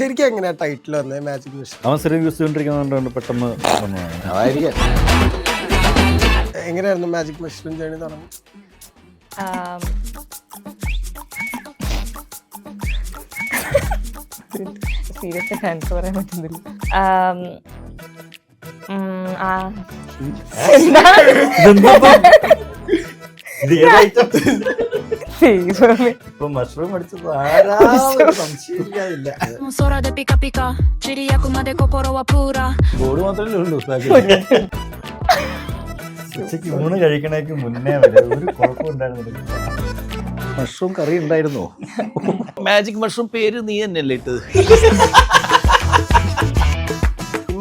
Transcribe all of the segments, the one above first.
ശരിക്കും എങ്ങനെയാ ടൈറ്റിൽ വന്നത് മാജിക് മഷീൻ? അവൻ സ്ഥിരം യൂസ് ചെയ്തുകൊണ്ടിരിക്കുന്നതുകൊണ്ട് പെട്ടെന്ന് അതായിരിക്കാം. എങ്ങനെയായിരുന്നു മാജിക് മഷീൻ ജേണി തുടങ്ങി? സീരിയസ് ആൻസർ പറയാൻ പറ്റുന്നില്ല. ഇപ്പൊ മഷ്റൂം അടിച്ചത് ആരാ സംശയിക്കാതില്ല. ബോർഡ് മാത്രമല്ലേ ഉള്ളൂ. ഉച്ചയ്ക്ക് ഊണ് കഴിക്കണേക്ക് മുന്നേ വരെ ഒരു കുഴപ്പമുണ്ടായിരുന്നില്ല. മഷ്റൂം കറി ഉണ്ടായിരുന്നോ? മാജിക് മഷ്റൂം പേര് നീ തന്നെയല്ലേ ഇട്ടത്?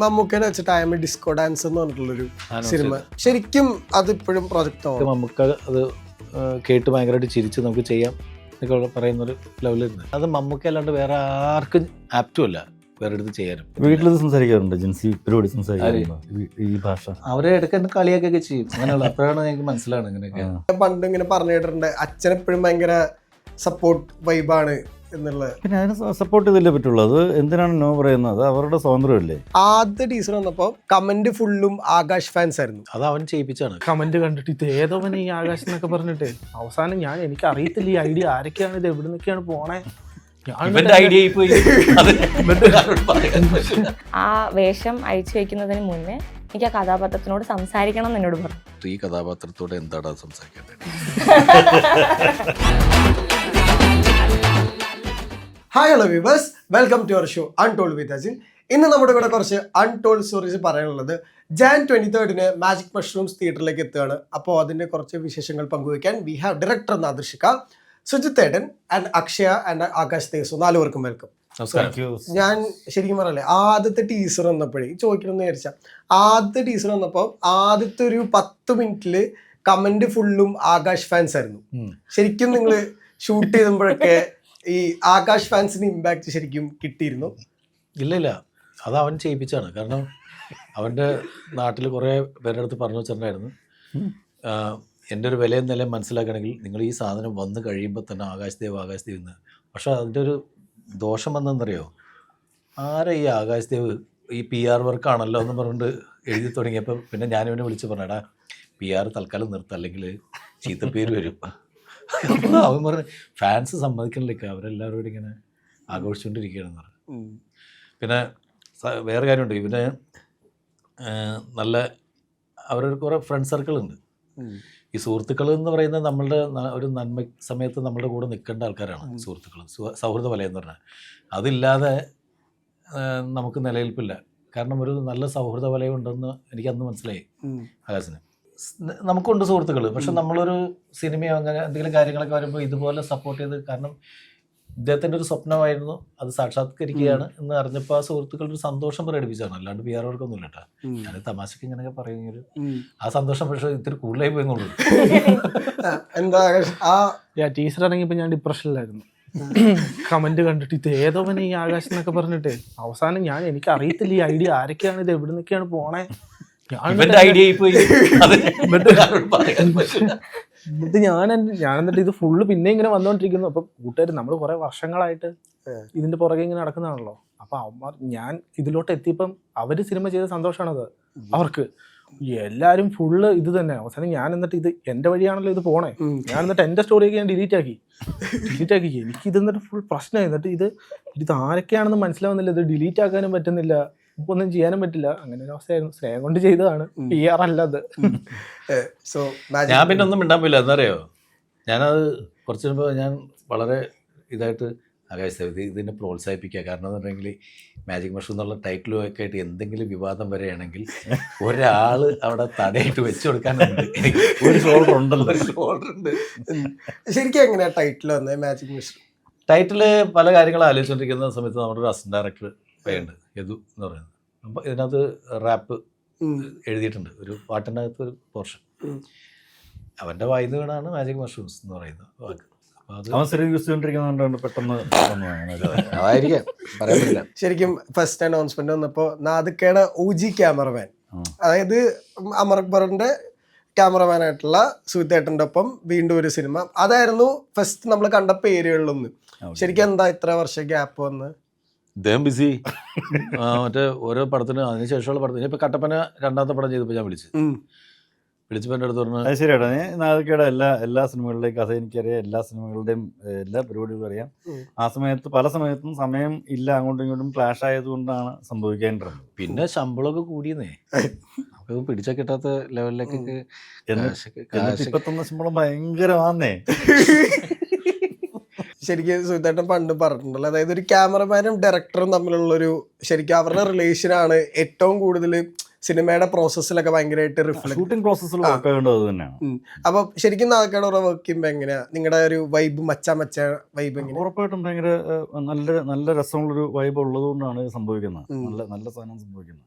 മമ്മൂക്കനെ വെച്ചിട്ട് I M A disco dance എന്ന് പറഞ്ഞിട്ടുള്ളൊരു സിനിമ, ശരിക്കും അതിപ്പോഴും പ്രൊജക്റ്റ് നമുക്ക് അത് കേട്ട് ഭയങ്കരമായിട്ട് ചിരിച്ച് നമുക്ക് ചെയ്യാം എന്നൊക്കെ പറയുന്നൊരു ലെവലിരുന്ന്. അത് മമ്മൂക്ക അല്ലാണ്ട് വേറെ ആർക്കും ആപ്റ്റും അല്ല വേറെ എടുത്ത് ചെയ്യാനും. വീട്ടിലത് സംസാരിക്കാറുണ്ട് ജിൻസി പരിപാടി സംസാരിക്കാറുണ്ട് ഈ ഭാഷ. അവരെ ഇടയ്ക്ക് കളിയാക്കൊക്കെ ചെയ്യും അങ്ങനെയുള്ള. അപ്പോഴാണ് എനിക്ക് മനസ്സിലാണ് ഇങ്ങനെയൊക്കെ. പണ്ട് ഇങ്ങനെ പറഞ്ഞു കേട്ടിട്ടുണ്ട് അച്ഛൻ എപ്പോഴും ഭയങ്കര സപ്പോർട്ട് വൈബാണ് എന്നുള്ളത്. പിന്നെ അതിനെ സപ്പോർട്ട് ചെയ്തല്ലേ പറ്റുള്ളൂ. അത് എന്തിനാണ് നോ പറയുന്നത്? അവരുടെ സ്വാതന്ത്ര്യമല്ലേ. ആദ്യ ടീസർ വന്നപ്പോ കമന്റ് ഫുള്ളും ആകാശ് ഫാൻസ് ആയിരുന്നു. അത് അവൻ ചെയ്യിപ്പിച്ചാണ്. കമന്റ് കണ്ടിട്ട് ഇത് ഏതോവനെ ഈ ആകാശം എന്നൊക്കെ പറഞ്ഞിട്ട് അവസാനം എനിക്ക് അറിയത്തില്ല ഈ ഐഡിയ ആരൊക്കെയാണ്, ഇത് എവിടെ നിന്നൊക്കെയാണ് പോണേ. ആ വേഷം അയച്ചു വെക്കുന്നതിന് മുന്നേ എനിക്ക് ആ കഥാപാത്രത്തിനോട് സംസാരിക്കണം എന്ന് എന്നോട് പറഞ്ഞു. ഈ കഥാപാത്രത്തോടെ എന്താണ് സംസാരിക്കേണ്ടത്? Hi hello viewers, welcome to our show untold with Ajin. ഇന്ന് നമ്മുടെ കൂടെ കുറച്ച് അൺടോൾഡ് സ്റ്റോറീസ് പറയാനുള്ളത്. ജാൻ 23 മാജിക് മഷ്റൂംസ് തിയേറ്ററിലേക്ക് എത്തുകയാണ്. അപ്പോൾ അതിൻ്റെ കുറച്ച് വിശേഷങ്ങൾ പങ്കുവയ്ക്കാൻ വി ഹാവ് ഡയറക്ടർ നാദർഷിക, സുജിത് ഏടൻ ആൻഡ് അക്ഷയ ആൻഡ് ആകാശ് ദേസു. 4 പേർക്കും വെൽക്കം. ഞാൻ ശരിക്കും പറയല്ലേ, ആദ്യത്തെ ടീസർ വന്നപ്പോഴേ ചോദിക്കണമെന്ന് വിചാരിച്ചാൽ, ആദ്യത്തെ ടീസർ വന്നപ്പോൾ ആദ്യത്തെ ഒരു 10 മിനിറ്റിൽ കമന്റ് ഫുള്ളും ആകാശ് ഫാൻസ് ആയിരുന്നു. ശരിക്കും നിങ്ങൾ ഷൂട്ട് ചെയ്തപ്പോഴൊക്കെ ഈ ആകാശ് ഫാൻസിന് ഇമ്പാക്ട് ശരിക്കും കിട്ടിയിരുന്നു? ഇല്ല, അത് അവൻ ചെയ്യിപ്പിച്ചാണ്. കാരണം അവൻ്റെ നാട്ടിൽ കുറേ പേരുടെ അടുത്ത് പറഞ്ഞു വെച്ചിട്ടുണ്ടായിരുന്നു, എൻ്റെ ഒരു വിലയും നിലയും മനസ്സിലാക്കണമെങ്കിൽ നിങ്ങൾ ഈ സാധനം വന്ന് കഴിയുമ്പോൾ തന്നെ ആകാശ് ദേവ് എന്ന്. പക്ഷേ അതിൻ്റെ ഒരു ദോഷം വന്നെന്നറിയോ, ആരാ ഈ ആകാശ് ദേവ്, ഈ PR വർക്കാണല്ലോ എന്ന് പറഞ്ഞിട്ട് എഴുതി തുടങ്ങിയപ്പോൾ പിന്നെ ഞാനിവനെ വിളിച്ച് പറഞ്ഞടാ PR തൽക്കാലം നിർത്തുക, അല്ലെങ്കിൽ ചീത്തപ്പേര് വരും. അവൻ പറഞ്ഞ് ഫാൻസ് സമ്മതിക്കണില്ലേക്ക്, അവരെല്ലാവരും കൂടി ഇങ്ങനെ ആഘോഷിച്ചുകൊണ്ടിരിക്കുകയാണെന്ന് പറഞ്ഞു. പിന്നെ വേറെ കാര്യമുണ്ട്, ഇവന് നല്ല അവരൊരു കുറേ ഫ്രണ്ട് സർക്കിളുണ്ട്. ഈ സുഹൃത്തുക്കൾ എന്ന് പറയുന്നത് നമ്മളുടെ ഒരു നന്മ സമയത്ത് നമ്മളുടെ കൂടെ നിൽക്കേണ്ട ആൾക്കാരാണ് സുഹൃത്തുക്കൾ, സൗഹൃദ വലയം എന്ന് പറഞ്ഞാൽ. അതില്ലാതെ നമുക്ക് നിലനിൽപ്പില്ല. കാരണം ഒരു നല്ല സൗഹൃദ വലയം ഉണ്ടെന്ന് എനിക്ക് അന്ന് മനസ്സിലായി ആകാശിന്. നമുക്കുണ്ട് സുഹൃത്തുക്കൾ, പക്ഷെ നമ്മളൊരു സിനിമയോ അങ്ങനെ എന്തെങ്കിലും കാര്യങ്ങളൊക്കെ വരുമ്പോൾ ഇതുപോലെ സപ്പോർട്ട് ചെയ്ത്, കാരണം ഇദ്ദേഹത്തിൻ്റെ ഒരു സ്വപ്നമായിരുന്നു, അത് സാക്ഷാത്കരിക്കുകയാണ് എന്ന് അറിഞ്ഞപ്പോൾ ആ സുഹൃത്തുക്കളുടെ ഒരു സന്തോഷം പ്രകടിപ്പിച്ചാണ്. അല്ലാണ്ട് PR വർക്കൊന്നുമില്ല കേട്ടോ. ഞാൻ തമാശക്ക് ഇങ്ങനെയൊക്കെ പറയുമെങ്കിൽ ആ സന്തോഷം പക്ഷേ ഇത്തിരി കൂടുതലായി പോയെന്നുള്ളൂ. എന്താ ടീച്ചർ ഇറങ്ങിയപ്പോൾ ഞാൻ ഡിപ്രഷനിലായിരുന്നു. കമന്റ് കണ്ടിട്ട് ഇത് ഏതോവനെ ഈ ആകാശം എന്നൊക്കെ പറഞ്ഞിട്ട് അവസാനം എനിക്ക് അറിയത്തില്ല ഈ ഐഡിയ ആരൊക്കെയാണ്, ഇത് എവിടെ നിന്നൊക്കെയാണ് പോണേ. എന്നിട്ട് ഞാൻ എന്നിട്ട് ഇത് ഫുള്ള് പിന്നെ ഇങ്ങനെ വന്നോണ്ടിരിക്കുന്നു. അപ്പൊ കൂട്ടുകാർ നമ്മൾ കുറെ വർഷങ്ങളായിട്ട് ഇതിന്റെ പുറകെ ഇങ്ങനെ നടക്കുന്നതാണല്ലോ. അപ്പൊ അവന്മാർ ഞാൻ ഇതിലോട്ട് എത്തിയപ്പം അവര് സിനിമ ചെയ്ത സന്തോഷമാണത് അവർക്ക്. എല്ലാരും ഫുള്ള് ഇത് തന്നെ. അവസാനം ഞാൻ എന്നിട്ട് ഇത് എന്റെ വഴിയാണല്ലോ ഇത് പോണേ. ഞാൻ എന്നിട്ട് എന്റെ സ്റ്റോറിയൊക്കെ ഞാൻ ഡിലീറ്റ് ആക്കി. എനിക്ക് ഇത് എന്നിട്ട് ഫുൾ പ്രശ്നമായി. എന്നിട്ട് ഇത് ആരൊക്കെയാണെന്ന് മനസ്സിലാവുന്നില്ല, ഇത് ഡിലീറ്റ് ആക്കാനും പറ്റുന്നില്ല, ഒന്നും ചെയ്യാനും പറ്റില്ല. അങ്ങനെ ഒരു അവസ്ഥയായിരുന്നു. സ്നേഹം കൊണ്ട് ചെയ്തതാണ്, PR അല്ലത്. ഞാൻ പിന്നെ ഒന്നും മിണ്ടാൻ പോയില്ല. എന്നറിയോ, ഞാനത് കുറച്ച് മുമ്പ് ഞാൻ വളരെ ഇതായിട്ട് ആകാശ് ഇതിനെ പ്രോത്സാഹിപ്പിക്കുക. കാരണം എന്ന് പറഞ്ഞെങ്കിൽ മാജിക് മഷ്റൂം എന്നുള്ള ടൈറ്റിലും ഒക്കെ ആയിട്ട് എന്തെങ്കിലും വിവാദം വരെയാണെങ്കിൽ ഒരാൾ അവിടെ തടയിട്ട് വെച്ചു കൊടുക്കാനുണ്ട്. ഒരു ഷോൾഡർ ഉണ്ടല്ലോ. ശരിക്കും എങ്ങനെയാ ടൈറ്റിൽ വന്നത് മാജിക് മഷ്റൂം? ടൈറ്റിൽ പല കാര്യങ്ങളും ആലോചിച്ചുകൊണ്ടിരിക്കുന്ന സമയത്ത് നമ്മുടെ ഒരു അസിസ്റ്റന്റ് ഡയറക്ടർ പയ്യുണ്ട്, യദു എന്ന് പറയുന്നത്. അപ്പോൾ ഇതിനകത്ത് റാപ്പ് എഴുതിയിട്ടുണ്ട്, ഒരു പാട്ടിൻ്റെ അകത്ത് ഒരു പോർഷൻ. അവൻ്റെ വായിന്ന് വീണാണ് മാജിക് മഷ്റൂംസ് എന്ന് പറയുന്നത് വാക്ക്. അവൻ സ്ഥിരം യൂസ് ചെയ്തുകൊണ്ടിരിക്കുന്നതുകൊണ്ട് പെട്ടെന്ന് അതായിരിക്കാം, പറയാൻ പറ്റില്ല. ശരിക്കും ഫസ്റ്റ് അനൗൺസ്മെന്റ് വന്നപ്പോൾ നാദിക്കയുടെ OG ക്യാമറമാൻ, അതായത് അമർ അക്ബറിന്റെ ക്യാമറമാനായിട്ടുള്ള സുഹിത്തേട്ടൻ്റെ ഒപ്പം വീണ്ടും ഒരു സിനിമ, അതായിരുന്നു ഫസ്റ്റ് നമ്മൾ കണ്ട പേരുകളിലൊന്ന്. ശരിക്കും എന്താ ഇത്ര വർഷം ഗ്യാപ്പ് വന്ന്? ഇദ്ദേഹം ബിസി. മറ്റേ ഓരോ പടത്തിന് അതിന് ശേഷമുള്ള പടത്തിന് ഇപ്പൊ കട്ടപ്പന രണ്ടാമത്തെ പടം ചെയ്തപ്പോൾ ഞാൻ വിളിച്ചപ്പോൾ എൻ്റെ അടുത്ത് പറഞ്ഞു അത് ശരിയാട്ടോ. ഞാൻ നാദക്കയുടെ എല്ലാ സിനിമകളുടെയും കഥ എനിക്കറിയാം, എല്ലാ സിനിമകളുടെയും എല്ലാ പരിപാടികളും അറിയാം. ആ സമയത്ത് പല സമയത്തും സമയം ഇല്ല, അങ്ങോട്ടും ഇങ്ങോട്ടും ക്ലാഷ് ആയതുകൊണ്ടാണ് സംഭവിക്കാണ്ടിരുന്നത്. പിന്നെ ശമ്പളമൊക്കെ കൂടിയെന്നേ, നമുക്ക് പിടിച്ചാൽ കിട്ടാത്ത ലെവലിലേക്കൊക്കെ എന്നിട്ട് ഇപ്പൊ തന്ന ശമ്പളം ഭയങ്കരമാന്നേ. ശരിക്കും സുധേട്ടൻ പണ്ട് പറഞ്ഞിട്ടുണ്ടല്ലോ, അതായത് ഒരു ക്യാമറമാനും ഡയറക്ടറും തമ്മിലുള്ളൊരു ശരിക്കും അവരുടെ റിലേഷനാണ് ഏറ്റവും കൂടുതൽ സിനിമയുടെ പ്രോസസ്സിലൊക്കെ ഭയങ്കരമായിട്ട് റിഫ്ലക്ട്. ഷൂട്ടിംഗ് പ്രോസസ്സിൽ വർക്ക് ആകേണ്ടത് അത് തന്നെയാണ്. അപ്പൊ ശരിക്കും നാദക്കയുടെ വർക്ക് ചെയ്യുമ്പോ എങ്ങനെയാ നിങ്ങളുടെ ഒരു വൈബ് മച്ച വൈബ് എങ്ങനെ? ഉറപ്പായിട്ടും ഭയങ്കര നല്ല രസമുള്ളൊരു വൈബ് ഉള്ളത് കൊണ്ടാണ് ഇത് സംഭവിക്കുന്നത്. നല്ല സാധനം സംഭവിക്കുന്നത്.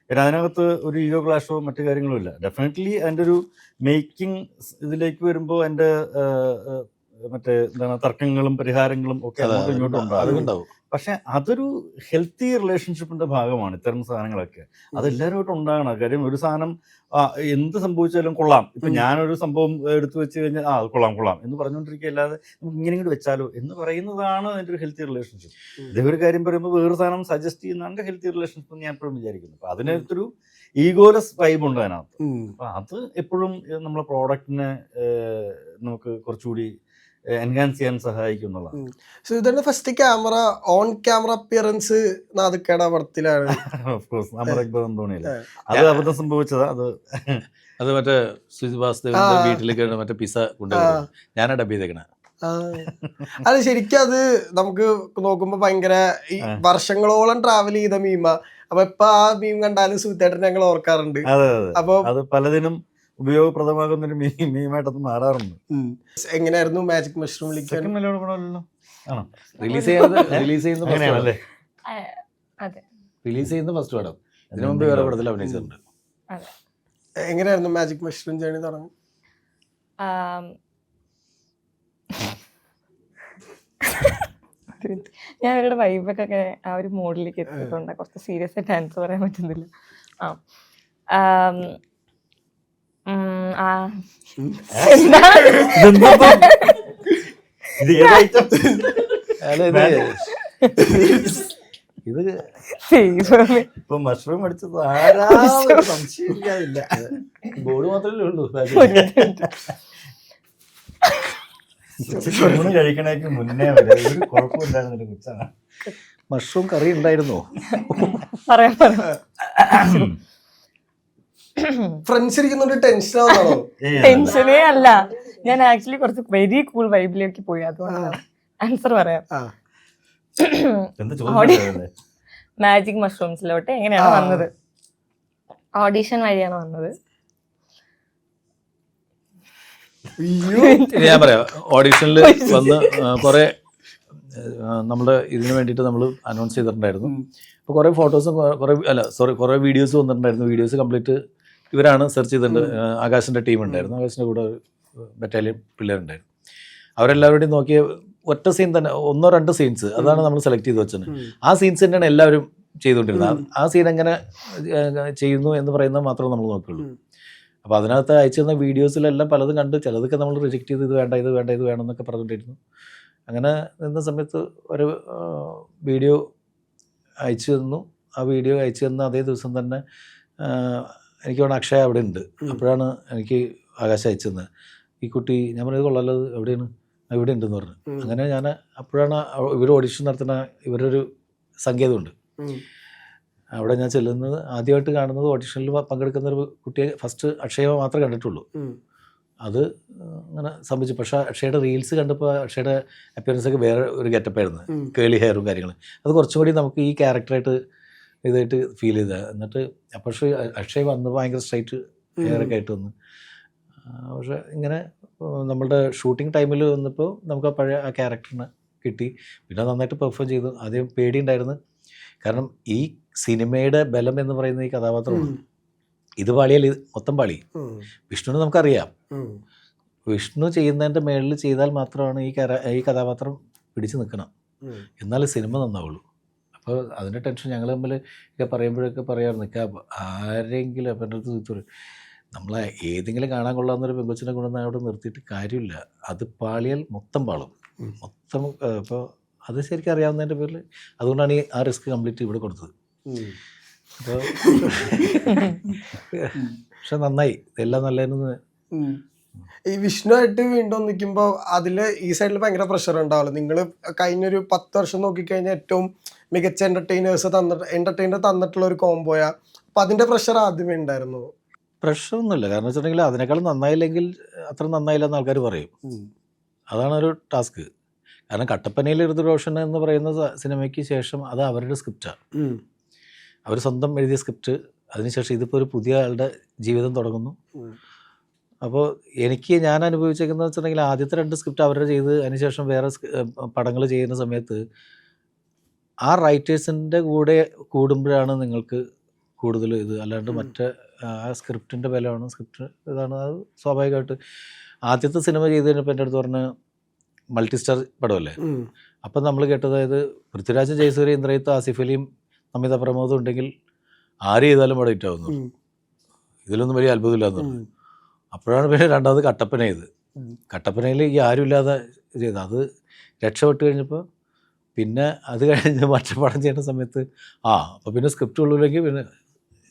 പിന്നെ അതിനകത്ത് ഒരു ഈഗോ ക്ലാഷോ മറ്റു കാര്യങ്ങളും ഇല്ല. ഡെഫിനറ്റ്ലി അതിൻ്റെ ഒരു മേക്കിംഗ് ഇതിലേക്ക് വരുമ്പോൾ അതിൻ്റെ മറ്റേ എന്താണ് തർക്കങ്ങളും പരിഹാരങ്ങളും ഒക്കെ അങ്ങോട്ടും ഇങ്ങോട്ടും ഉണ്ടാകും. പക്ഷെ അതൊരു ഹെൽത്തി റിലേഷൻഷിപ്പിന്റെ ഭാഗമാണ് ഇത്തരം സാധനങ്ങളൊക്കെ. അതെല്ലാവരുമായിട്ട് ഉണ്ടാകണം. കാര്യം ഒരു സാധനം എന്ത് സംഭവിച്ചാലും കൊള്ളാം. ഇപ്പൊ ഞാനൊരു സംഭവം എടുത്തു വെച്ച് കഴിഞ്ഞാൽ അത് കൊള്ളാം എന്ന് പറഞ്ഞുകൊണ്ടിരിക്കുക, അല്ലാതെ നമുക്ക് ഇങ്ങനെ ഇങ്ങോട്ട് വെച്ചാലോ എന്ന് പറയുന്നതാണ് അതിൻ്റെ ഒരു ഹെൽത്തി റിലേഷൻഷിപ്പ്. ഇതേ ഒരു കാര്യം പറയുമ്പോൾ വേറൊരു സാധനം സജസ്റ്റ് ചെയ്യുന്നതാണ് ഹെൽത്തി റിലേഷൻഷിപ്പ് ഞാൻ എപ്പോഴും വിചാരിക്കുന്നു. അപ്പൊ അതിനകത്തൊരു ഈഗോലെസ് വൈബ് ഉണ്ട് അതിനകത്ത്. അപ്പൊ അത് എപ്പോഴും നമ്മളെ പ്രോഡക്റ്റിനെ നമുക്ക് കുറച്ചുകൂടി എൻഹാൻസ് ചെയ്യാൻ സഹായിക്കും എന്നുള്ളതാണ്. സോ ഇതാണ് first camera on camera appearance നാദക്കയുടെ പടത്തിലാണ്. ഓഫ് കോഴ്സ് അത് അബദ്ധം സംഭവിച്ചതാ. അത് മറ്റേ സുജിത് വാസുദേവന്റെ വീട്ടിലേക്ക് മറ്റേ പിസ കൊണ്ടുവരുന്നത് ഞാനാ ഡബ് ചെയ്തേക്കണേ. അത് ശരിക്കും അത് നമുക്ക് നോക്കുമ്പോ ഭയങ്കര ഈ വർഷങ്ങളോളം ട്രാവൽ ചെയ്ത മീമ. അപ്പൊ ഇപ്പൊ ആ മീം കണ്ടാലും സുധേട്ടൻ ഞങ്ങൾ ഓർക്കാറുണ്ട്. അപ്പൊ അത് പലതിനും ഉപയോഗപ്രദമാകുന്നൊരു മീമായിട്ടത് മാറാറുണ്ട്. എങ്ങനെയായിരുന്നു മാജിക് മഷ്റൂം റിലീസ് ചെയ്യുന്ന ഫസ്റ്റ് പടം. ഇതിനു മുമ്പ് വേറെ പടത്തിൽ അഭിനയിച്ചിട്ടുണ്ട്. എങ്ങനെയായിരുന്നു മാജിക് മഷ്റൂം ജേണി തുടങ്ങി? ഞാൻ അവരുടെ വൈബൊക്കെ ആ ഒരു മോഡിലേക്ക് എത്തിയിട്ടുണ്ട്. കുറച്ച് സീരിയസ് ആയിട്ട് ആൻസർ പറയാൻ പറ്റുന്നില്ല. ഇത് ഇപ്പൊ മഷ്റൂം അടിച്ചത് സംശയമില്ല. ബോർഡ് മാത്രമല്ലേ ഉള്ളൂ. കഴിക്കണേക്ക് മുന്നേ വരെ ഒരു കുഴപ്പമില്ലായിരുന്നില്ല കൊച്ചാണ്. മഷ്റൂം കറി ഉണ്ടായിരുന്നോ? പറയാം. ഫ്രണ്ട്സ് ഇരിക്കുന്നുണ്ട് ടെൻഷൻ ആവുന്നതാണോ? ടെൻഷനേ അല്ല, ഞാൻ ആക്ച്വലി കുറച്ച് വെരി കൂൾ വൈബിലേക്ക് പോയി. അതുകൊണ്ടാണ് ആൻസർ പറയാം. മാജിക് മഷ്റൂംസിലോട്ട് എങ്ങനെയാണ് വന്നത്? ഓഡീഷൻ വഴിയാണ് വന്നത്. ഞാൻ പറയാം. ഓഡീഷനിൽ വന്ന് കുറെ നമ്മുടെ ഇതിന് വേണ്ടിയിട്ട് നമ്മൾ അനൗൺസ് ചെയ്തിട്ടുണ്ടായിരുന്നു. അപ്പോൾ കുറേ ഫോട്ടോസും കുറേ വീഡിയോസ് വന്നിട്ടുണ്ടായിരുന്നു. വീഡിയോസ് കംപ്ലീറ്റ് ഇവരാണ് സെർച്ച് ചെയ്തിട്ടുണ്ട്. ആകാശിൻ്റെ ടീം ഉണ്ടായിരുന്നു. ആകാശിൻ്റെ കൂടെ ബറ്റാലിയൻ പിള്ളേരുണ്ടായിരുന്നു. അവരെല്ലാവരുടെയും നോക്കിയ ഒറ്റ സീൻ തന്നെ, 1-2 സീൻസ് അതാണ് നമ്മൾ സെലക്ട് ചെയ്ത് വെച്ചത്. ആ സീൻസ് തന്നെയാണ് എല്ലാവരും ചെയ്തുകൊണ്ടിരുന്നത്. ആ സീൻ എങ്ങനെ ചെയ്യുന്നു എന്ന് പറയുന്നത് മാത്രമേ നമ്മൾ നോക്കുള്ളൂ. അപ്പോൾ അതിനകത്ത് അയച്ചു തന്ന വീഡിയോസിലെല്ലാം പലതും കണ്ട് ചിലതൊക്കെ നമ്മൾ റിജക്റ്റ് ചെയ്ത് ഇത് വേണ്ട ഇത് വേണമെന്നൊക്കെ പറഞ്ഞുകൊണ്ടിരുന്നു. അങ്ങനെ നിന്ന സമയത്ത് ഒരു വീഡിയോ അയച്ചു തന്നു. ആ വീഡിയോ അയച്ചു തന്ന അതേ ദിവസം തന്നെ എനിക്ക് വേണം അക്ഷയ അവിടെ ഉണ്ട്. അപ്പോഴാണ് എനിക്ക് ആകാശം അയച്ചു തന്നത്. ഈ കുട്ടി ഞാൻ പറഞ്ഞത് കൊള്ളാലോ, എവിടെയാണ്? ഇവിടെ ഉണ്ടെന്ന് പറഞ്ഞു. അങ്ങനെ ഞാൻ അപ്പോഴാണ് ഇവർ ഓഡിഷൻ നടത്തുന്ന ഇവരൊരു സങ്കേതമുണ്ട്. അവിടെ ഞാൻ ചെല്ലുന്നത്, ആദ്യമായിട്ട് കാണുന്നത് ഓഡിഷനിൽ പങ്കെടുക്കുന്ന ഒരു കുട്ടിയെ ഫസ്റ്റ് അക്ഷയ മാത്രമേ കണ്ടിട്ടുള്ളൂ. അത് അങ്ങനെ സംഭവിച്ചു. പക്ഷേ അക്ഷയുടെ റീൽസ് കണ്ടപ്പോൾ അക്ഷയുടെ അപ്പിയറൻസ് ഒക്കെ വേറെ ഒരു ഗെറ്റപ്പായിരുന്നു. കേളി ഹെയറും കാര്യങ്ങളും. അത് കുറച്ചും കൂടി നമുക്ക് ഈ ക്യാരക്ടറായിട്ട് ഇതായിട്ട് ഫീൽ ചെയ്ത. എന്നിട്ട് പക്ഷേ അക്ഷയ് വന്നപ്പോൾ ഭയങ്കര സ്ട്രൈറ്റ് ഹെയറൊക്കെ ആയിട്ട് വന്നു. പക്ഷേ ഇങ്ങനെ നമ്മളുടെ ഷൂട്ടിംഗ് ടൈമിൽ വന്നപ്പോൾ നമുക്ക് ആ പഴയ ആ ക്യാരക്ടറിനെ കിട്ടി. പിന്നെ നന്നായിട്ട് പെർഫോം ചെയ്തു. ആദ്യം പേടിയുണ്ടായിരുന്നു. കാരണം ഈ സിനിമയുടെ ബലം എന്ന് പറയുന്ന ഈ കഥാപാത്രമാണ്. ഇത് പാളിയാൽ മൊത്തം പാളി. വിഷ്ണുവിനെ നമുക്കറിയാം. വിഷ്ണു ചെയ്യുന്നതിൻ്റെ മേളിൽ ചെയ്താൽ മാത്രമാണ് ഈ കഥാപാത്രം പിടിച്ചു നിൽക്കണം. എന്നാലും സിനിമ നന്നാവുള്ളൂ. അപ്പോൾ അതിൻ്റെ ടെൻഷൻ ഞങ്ങൾ തമ്മിൽ ഒക്കെ പറയുമ്പോഴൊക്കെ പറയാറുണ്ട്. ആരെങ്കിലും അപ്പം എൻ്റെ അടുത്ത് ചോദിച്ചു, നമ്മളെ ഏതെങ്കിലും കാണാൻ കൊള്ളാവുന്നൊരു പെങ്കൊച്ചിനെ കൊണ്ടുവന്ന് അവിടെ നിർത്തിയിട്ട് കാര്യമില്ല. അത് പാളിയാൽ മൊത്തം പാളും. മൊത്തം ഇപ്പോൾ അത് ശരിക്കും അറിയാവുന്നതിൻ്റെ പേരിൽ അതുകൊണ്ടാണ് ആ റിസ്ക് കംപ്ലീറ്റ് ഇവിടെ കൊടുത്തത്. അപ്പോൾ പക്ഷെ നന്നായി, എല്ലാം നല്ലതെന്ന്. ഈ വിഷ്ണുവായിട്ട് വീണ്ടും നിൽക്കുമ്പോൾ അതിൽ ഈ സൈഡിൽ ഭയങ്കര പ്രഷർ ഉണ്ടാവുമല്ലോ. നിങ്ങൾ കഴിഞ്ഞൊരു 10 വർഷം നോക്കിക്കഴിഞ്ഞാൽ ഏറ്റവും മികച്ച എന്റർടൈനർ തന്നിട്ടുള്ള ഒരു കോംബോയാ. അപ്പം അതിൻ്റെ പ്രഷർ ആദ്യമേ ഉണ്ടായിരുന്നു? പ്രഷറൊന്നുമില്ല, കാരണം വെച്ചിട്ടുണ്ടെങ്കിൽ അതിനേക്കാളും നന്നായില്ലെങ്കിൽ അത്ര നന്നായില്ലെന്ന് ആൾക്കാർ പറയും. അതാണ് ഒരു ടാസ്ക്. കാരണം കട്ടപ്പനയിൽ ഋതു റോഷൻ എന്ന് പറയുന്ന സിനിമയ്ക്ക് ശേഷം അത് അവരുടെ സ്ക്രിപ്റ്റാണ്, അവർ സ്വന്തം എഴുതിയ സ്ക്രിപ്റ്റ്. അതിനുശേഷം ഇതിപ്പോൾ ഒരു പുതിയ ആളുടെ ജീവിതം തുടങ്ങുന്നു. അപ്പോൾ ഞാൻ അനുഭവിച്ചേക്കുന്നത് വെച്ചിട്ടുണ്ടെങ്കിൽ ആദ്യത്തെ 2 സ്ക്രിപ്റ്റ് അവരുടെ ചെയ്ത് അതിനുശേഷം വേറെ പടങ്ങൾ ചെയ്യുന്ന സമയത്ത് ആ റൈറ്റേഴ്സിൻ്റെ കൂടെ കൂടുമ്പോഴാണ് നിങ്ങൾക്ക് കൂടുതൽ ഇത്, അല്ലാണ്ട് മറ്റേ ആ സ്ക്രിപ്റ്റിൻ്റെ ബലമാണ്, സ്ക്രിപ്റ്റ് ഇതാണ്. അത് സ്വാഭാവികമായിട്ട് ആദ്യത്തെ സിനിമ ചെയ്ത് കഴിഞ്ഞപ്പോൾ എൻ്റെ അടുത്ത് പറഞ്ഞ് മൾട്ടി സ്റ്റാർ പടമല്ലേ, അപ്പം നമ്മൾ കേട്ടത് അതായത് പൃഥ്വിരാജ്, ജയസൂര്യ, ഇന്ദ്രജിത്ത്, ആസിഫ് അലിയും നമിത പ്രമോദും ഉണ്ടെങ്കിൽ ആര് ചെയ്താലും പടം ഹിറ്റാവുന്നു. ഇതിലൊന്നും വലിയ അത്ഭുതമില്ലാന്ന് പറഞ്ഞു. അപ്പോഴാണ് പിന്നെ രണ്ടാമത് കട്ടപ്പന ചെയ്ത്. കട്ടപ്പനയിൽ ഈ ആരുമില്ലാതെ ചെയ്ത് അത് രക്ഷപ്പെട്ട് കഴിഞ്ഞപ്പോൾ പിന്നെ അത് കഴിഞ്ഞ് മറ്റു പടം ചെയ്യുന്ന സമയത്ത് അപ്പോൾ പിന്നെ സ്ക്രിപ്റ്റ് ഉള്ളില്ലെങ്കിൽ പിന്നെ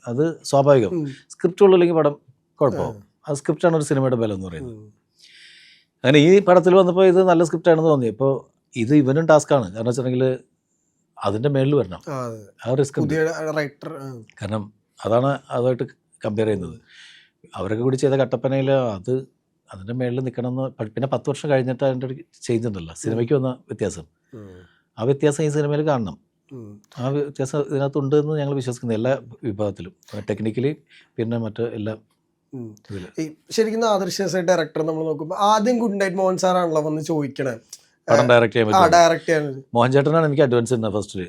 അത് സ്വാഭാവികം. സ്ക്രിപ്റ്റ് ഉള്ളില്ലെങ്കിൽ പടം കുഴപ്പമാവും. ആ സ്ക്രിപ്റ്റാണ് ഒരു സിനിമയുടെ ബലം എന്ന് പറയുന്നത്. അങ്ങനെ ഈ പടത്തിൽ വന്നപ്പോൾ ഇത് നല്ല സ്ക്രിപ്റ്റാണെന്ന് തോന്നി. അപ്പോൾ ഇത് ഇവനും ടാസ്ക്കാണ്, കാരണം വെച്ചിട്ടുണ്ടെങ്കിൽ അതിൻ്റെ മേളിൽ വരണം, ആ റിസ്ക്. കാരണം അതാണ് അതുമായിട്ട് കമ്പയർ ചെയ്യുന്നത്. അവരൊക്കെ കൂടി ചെയ്ത കട്ടപ്പനയിൽ അതിൻ്റെ മേളിൽ നിൽക്കണമെന്ന്. പിന്നെ 10 വർഷം കഴിഞ്ഞിട്ട് അതിൻ്റെ ഒരു ചേഞ്ച് ഉണ്ടല്ലോ, സിനിമയ്ക്ക് വന്ന വ്യത്യാസം. ആ വ്യത്യാസം ഈ സിനിമയിൽ കാണണം. ആ വ്യത്യാസം ഇതിനകത്തുണ്ട് എന്ന് ഞങ്ങൾ വിശ്വസിക്കുന്നു, എല്ലാ വിഭാഗത്തിലും, ടെക്നിക്കലി പിന്നെ മറ്റ് എല്ലാം. ശരിക്കും ആദർശ ഡയറക്ടർ നമ്മൾ നോക്കുമ്പോൾ ആദ്യം ഗുഡ് നൈറ്റ് മോഹൻ സാറാണല്ലോ വന്ന് ചോദിക്കണേ പടം ഡയറക്റ്റ് ചെയ്യാൻ. മോഹൻ ചേട്ടനാണ് എനിക്ക് അഡ്വാൻസ് തന്നെ ഫസ്റ്റില്.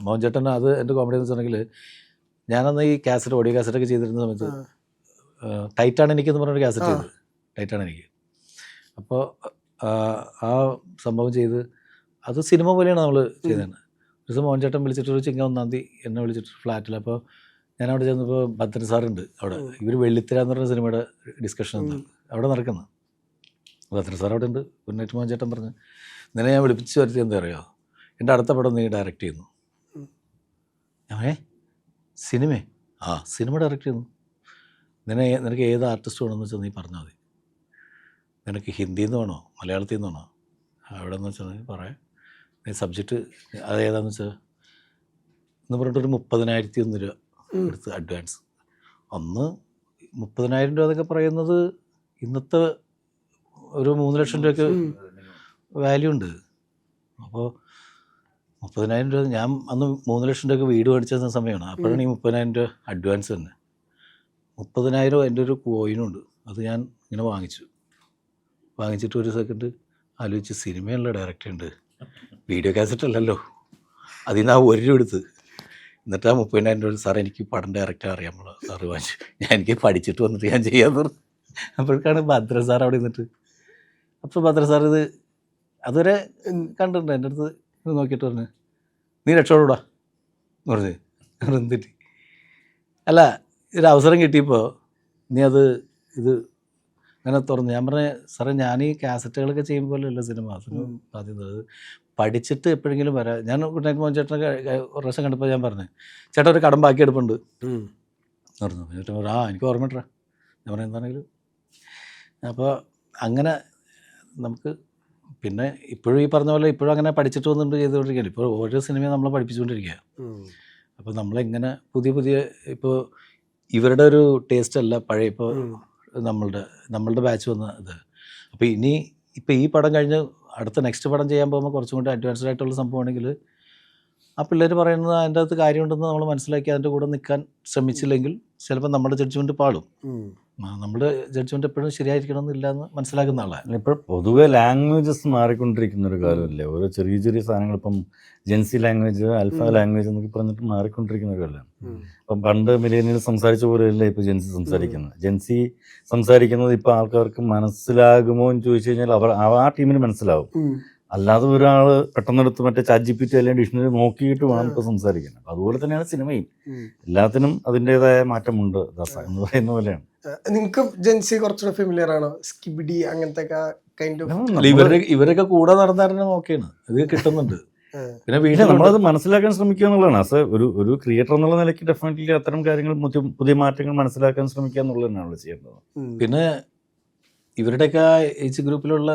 മോഹൻ ചേട്ടൻ അത് എൻ്റെ കോമഡി എന്ന് വെച്ചിട്ടുണ്ടെങ്കിൽ ഞാനന്ന് ഈ കാസറ്റ്, ഓഡിയോ കാസറ്റൊക്കെ ചെയ്തിരുന്ന സമയത്ത് ടൈറ്റാണ് എനിക്കെന്ന് പറഞ്ഞൊരു കാസറ്റ് ചെയ്ത്, ടൈറ്റാണ് എനിക്ക്. അപ്പോൾ ആ സംഭവം ചെയ്ത് അത് സിനിമ പോലെയാണ് നമ്മൾ ചെയ്തത്. ഒരു ദിവസം മോഹൻ ചേട്ടൻ വിളിച്ചിട്ട് ഒരു ചിങ്ങ 1-ാം തീയതി എന്നെ വിളിച്ചിട്ട് ഫ്ലാറ്റിൽ. അപ്പോൾ ഞാൻ അവിടെ ചെന്നപ്പോൾ ഭദ്രൻ സാറുണ്ട് അവിടെ. ഇവർ വെള്ളിത്തിര എന്ന് പറഞ്ഞ സിനിമയുടെ ഡിസ്കഷൻ അവിടെ നടക്കുന്നത്. ഭദ്രൻ സാർ അവിടെ ഉണ്ട്. പിന്നെ മോഹൻ ചേട്ടൻ പറഞ്ഞു, നിന്നെ ഞാൻ വിളിപ്പിച്ച് വരുത്തി എന്താ അറിയോ, എൻ്റെ അടുത്ത പടം നീ ഡയറക്റ്റ് ചെയ്യുന്നു. ഞാൻ സിനിമ സിനിമ ഡയറക്റ്റ് ചെയ്യുന്നു. നിനക്ക് ഏത് ആർട്ടിസ്റ്റ് വേണമെന്ന് വെച്ചാൽ നീ പറഞ്ഞാൽ മതി. നിനക്ക് ഹിന്ദിയിൽ നിന്ന് വേണോ മലയാളത്തിൽ നിന്ന് വേണോ അവിടെ എന്ന് വെച്ചാൽ പറയാം. നീ സബ്ജക്റ്റ് അതേതാന്ന് വെച്ചാൽ എന്ന് പറഞ്ഞിട്ടൊരു 30,001 രൂപ എടുത്ത് അഡ്വാൻസ്. അന്ന് 30,000 രൂപ എന്നൊക്കെ പറയുന്നത് ഇന്നത്തെ ഒരു 3 ലക്ഷം രൂപയ്ക്ക് വാല്യൂ ഉണ്ട്. അപ്പോൾ 30,000 രൂപ, ഞാൻ അന്ന് 3 ലക്ഷം രൂപയ്ക്ക് വീട് മേടിച്ച സമയമാണ്. അപ്പോഴാണ് ഈ 30,000 രൂപ അഡ്വാൻസ് തന്നെ. 30,000 എൻ്റെ ഒരു കോയിനുണ്ട്, അത് ഞാൻ ഇങ്ങനെ വാങ്ങിച്ചിട്ട് ഒരു സെക്കൻഡ് ആലോചിച്ച്, സിനിമയുള്ള ഡയറക്ടർ ഉണ്ട്, വീഡിയോ കാസറ്റ് അല്ലല്ലോ. അതിൽ നിന്ന് 1 രൂപ എടുത്ത് എന്നിട്ട് ആ 30,000 രൂപ, സാർ എനിക്ക് പടം ഡയറക്ടർ അറിയാമല്ലോ സാറ് വാങ്ങിച്ചു, എനിക്ക് പഠിച്ചിട്ട് വന്നിട്ട് ഞാൻ ചെയ്യാൻ പറഞ്ഞു. അപ്പോഴേക്കാണ് ഭദ്ര സാർ അവിടെ നിന്നിട്ട്. അപ്പോൾ ഭദ്ര സാർ ഇത് അതുവരെ കണ്ടിട്ടുണ്ട്, എൻ്റെ അടുത്ത് നോക്കിയിട്ട് പറഞ്ഞു, നീ രക്ഷപ്പെടൂടാ എന്ന് പറഞ്ഞു. എന്തിട്ട് അല്ല, ഒരു അവസരം കിട്ടിയപ്പോൾ നീ ഇത് അങ്ങനെ തുറന്നു. ഞാൻ പറഞ്ഞ സാറേ, ഞാൻ ഈ കാസറ്റുകളൊക്കെ ചെയ്യുമ്പോഴല്ല സിനിമ ആദ്യം പഠിച്ചിട്ട് എപ്പോഴെങ്കിലും വരാം. ഞാൻ ഗുഡ് നൈറ്റ് മോഹൻ ചേട്ടനെ ഒരു പ്രാവശ്യം കണ്ടപ്പോൾ ഞാൻ പറഞ്ഞു, ചേട്ടാ ഒരു കടം ബാക്കി എടുപ്പുണ്ട് പറഞ്ഞു. ചേട്ടൻ പറഞ്ഞു, എനിക്ക് ഓർമ്മയിട്ടാ. ഞാൻ പറഞ്ഞു എന്താണെങ്കിലും. അപ്പോൾ അങ്ങനെ നമുക്ക് പിന്നെ ഇപ്പോഴും ഈ പറഞ്ഞ പോലെ ഇപ്പോഴും അങ്ങനെ പഠിച്ചിട്ട് വന്നിട്ട് ചെയ്തുകൊണ്ടിരിക്കുകയാണ്. ഇപ്പോൾ ഓരോ സിനിമയും നമ്മളെ പഠിപ്പിച്ചുകൊണ്ടിരിക്കുക. അപ്പോൾ നമ്മളെങ്ങനെ പുതിയ ഇപ്പോൾ ഇവരുടെ ഒരു ടേസ്റ്റ് അല്ല പഴയ, ഇപ്പോൾ നമ്മളുടെ ബാച്ച് വന്ന ഇത്. അപ്പോൾ ഇപ്പോൾ ഈ പടം കഴിഞ്ഞ് അടുത്ത നെക്സ്റ്റ് പടം ചെയ്യാൻ പോകുമ്പോൾ കുറച്ചും കൂടി അഡ്വാൻസ്ഡ് ആയിട്ടുള്ള സംഭവമാണെങ്കിൽ ആ പിള്ളേർ പറയുന്നത് അതിൻ്റെ അകത്ത് കാര്യമുണ്ടെന്ന് നമ്മൾ മനസ്സിലാക്കി അതിൻ്റെ കൂടെ നിൽക്കാൻ ശ്രമിച്ചില്ലെങ്കിൽ ചിലപ്പോൾ നമ്മുടെ ജഡ്ജ്മെൻറ്റ് പാളും. നമ്മുടെ ജഡ്ജ്മെൻറ്റ് എപ്പോഴും ശരിയായിരിക്കണം എന്നില്ല എന്ന് മനസ്സിലാക്കുന്ന ആളാണ്. ഇപ്പോൾ പൊതുവെ ലാംഗ്വേജസ് മാറിക്കൊണ്ടിരിക്കുന്ന ഒരു കാലമല്ലേ. ഓരോ ചെറിയ സാധനങ്ങൾ, ഇപ്പം ജെൻസി ലാംഗ്വേജ്, ആൽഫ ലാംഗ്വേജ് എന്നൊക്കെ പറഞ്ഞിട്ട് മാറിക്കൊണ്ടിരിക്കുന്ന ഒരു കാലമാണ്. അപ്പം പണ്ട് മിലേനിയൽ സംസാരിച്ച പോലെയല്ല ഇപ്പോൾ ജെൻസി സംസാരിക്കുന്നത്. ജെൻസി സംസാരിക്കുന്നത് ഇപ്പോൾ ആൾക്കാർക്ക് മനസ്സിലാകുമോ എന്ന് ചോദിച്ചു കഴിഞ്ഞാൽ ആ ടീമിന് മനസ്സിലാവും. അല്ലാതെ ഒരാൾ പെട്ടെന്നെടുത്ത് മറ്റേ ChatGPT അല്ലെങ്കിൽ ഡിക്ഷണറി നോക്കിയിട്ട് വേണം ഇപ്പോൾ സംസാരിക്കാൻ. അതുപോലെ തന്നെയാണ് സിനിമയും. എല്ലാത്തിനും അതിൻ്റെതായ മാറ്റമുണ്ട് ദാസ എന്ന് പറയുന്ന പോലെയാണ്. നിങ്ങൾക്ക് ജെൻസി കുറച്ചുകൂടെ ഫെമിലിയർ ആണോ? സ്കിബിഡി അങ്ങനത്തെ കൈൻഡ് ഓഫ്. അല്ല, ഇവരൊക്കെ കൂടെ നടന്നാലും ഓക്കെയാണ്, ഇത് കിട്ടുന്നുണ്ട്. പിന്നെ പക്ഷേ വീട്ടിൽ നമ്മളത് മനസ്സിലാക്കാൻ ശ്രമിക്കുക എന്നുള്ളതാണ്. ആസ് ഒരു ക്രിയേറ്റർ എന്നുള്ള നിലയ്ക്ക് ഡെഫിനറ്റ്ലി അത്തരം കാര്യങ്ങൾ പുതിയ മാറ്റങ്ങൾ മനസ്സിലാക്കാൻ ശ്രമിക്കുക എന്നുള്ളത് തന്നെയാണ് ചെയ്യേണ്ടത്. പിന്നെ ഇവരുടെയൊക്കെ ഏജ് ഗ്രൂപ്പിലുള്ള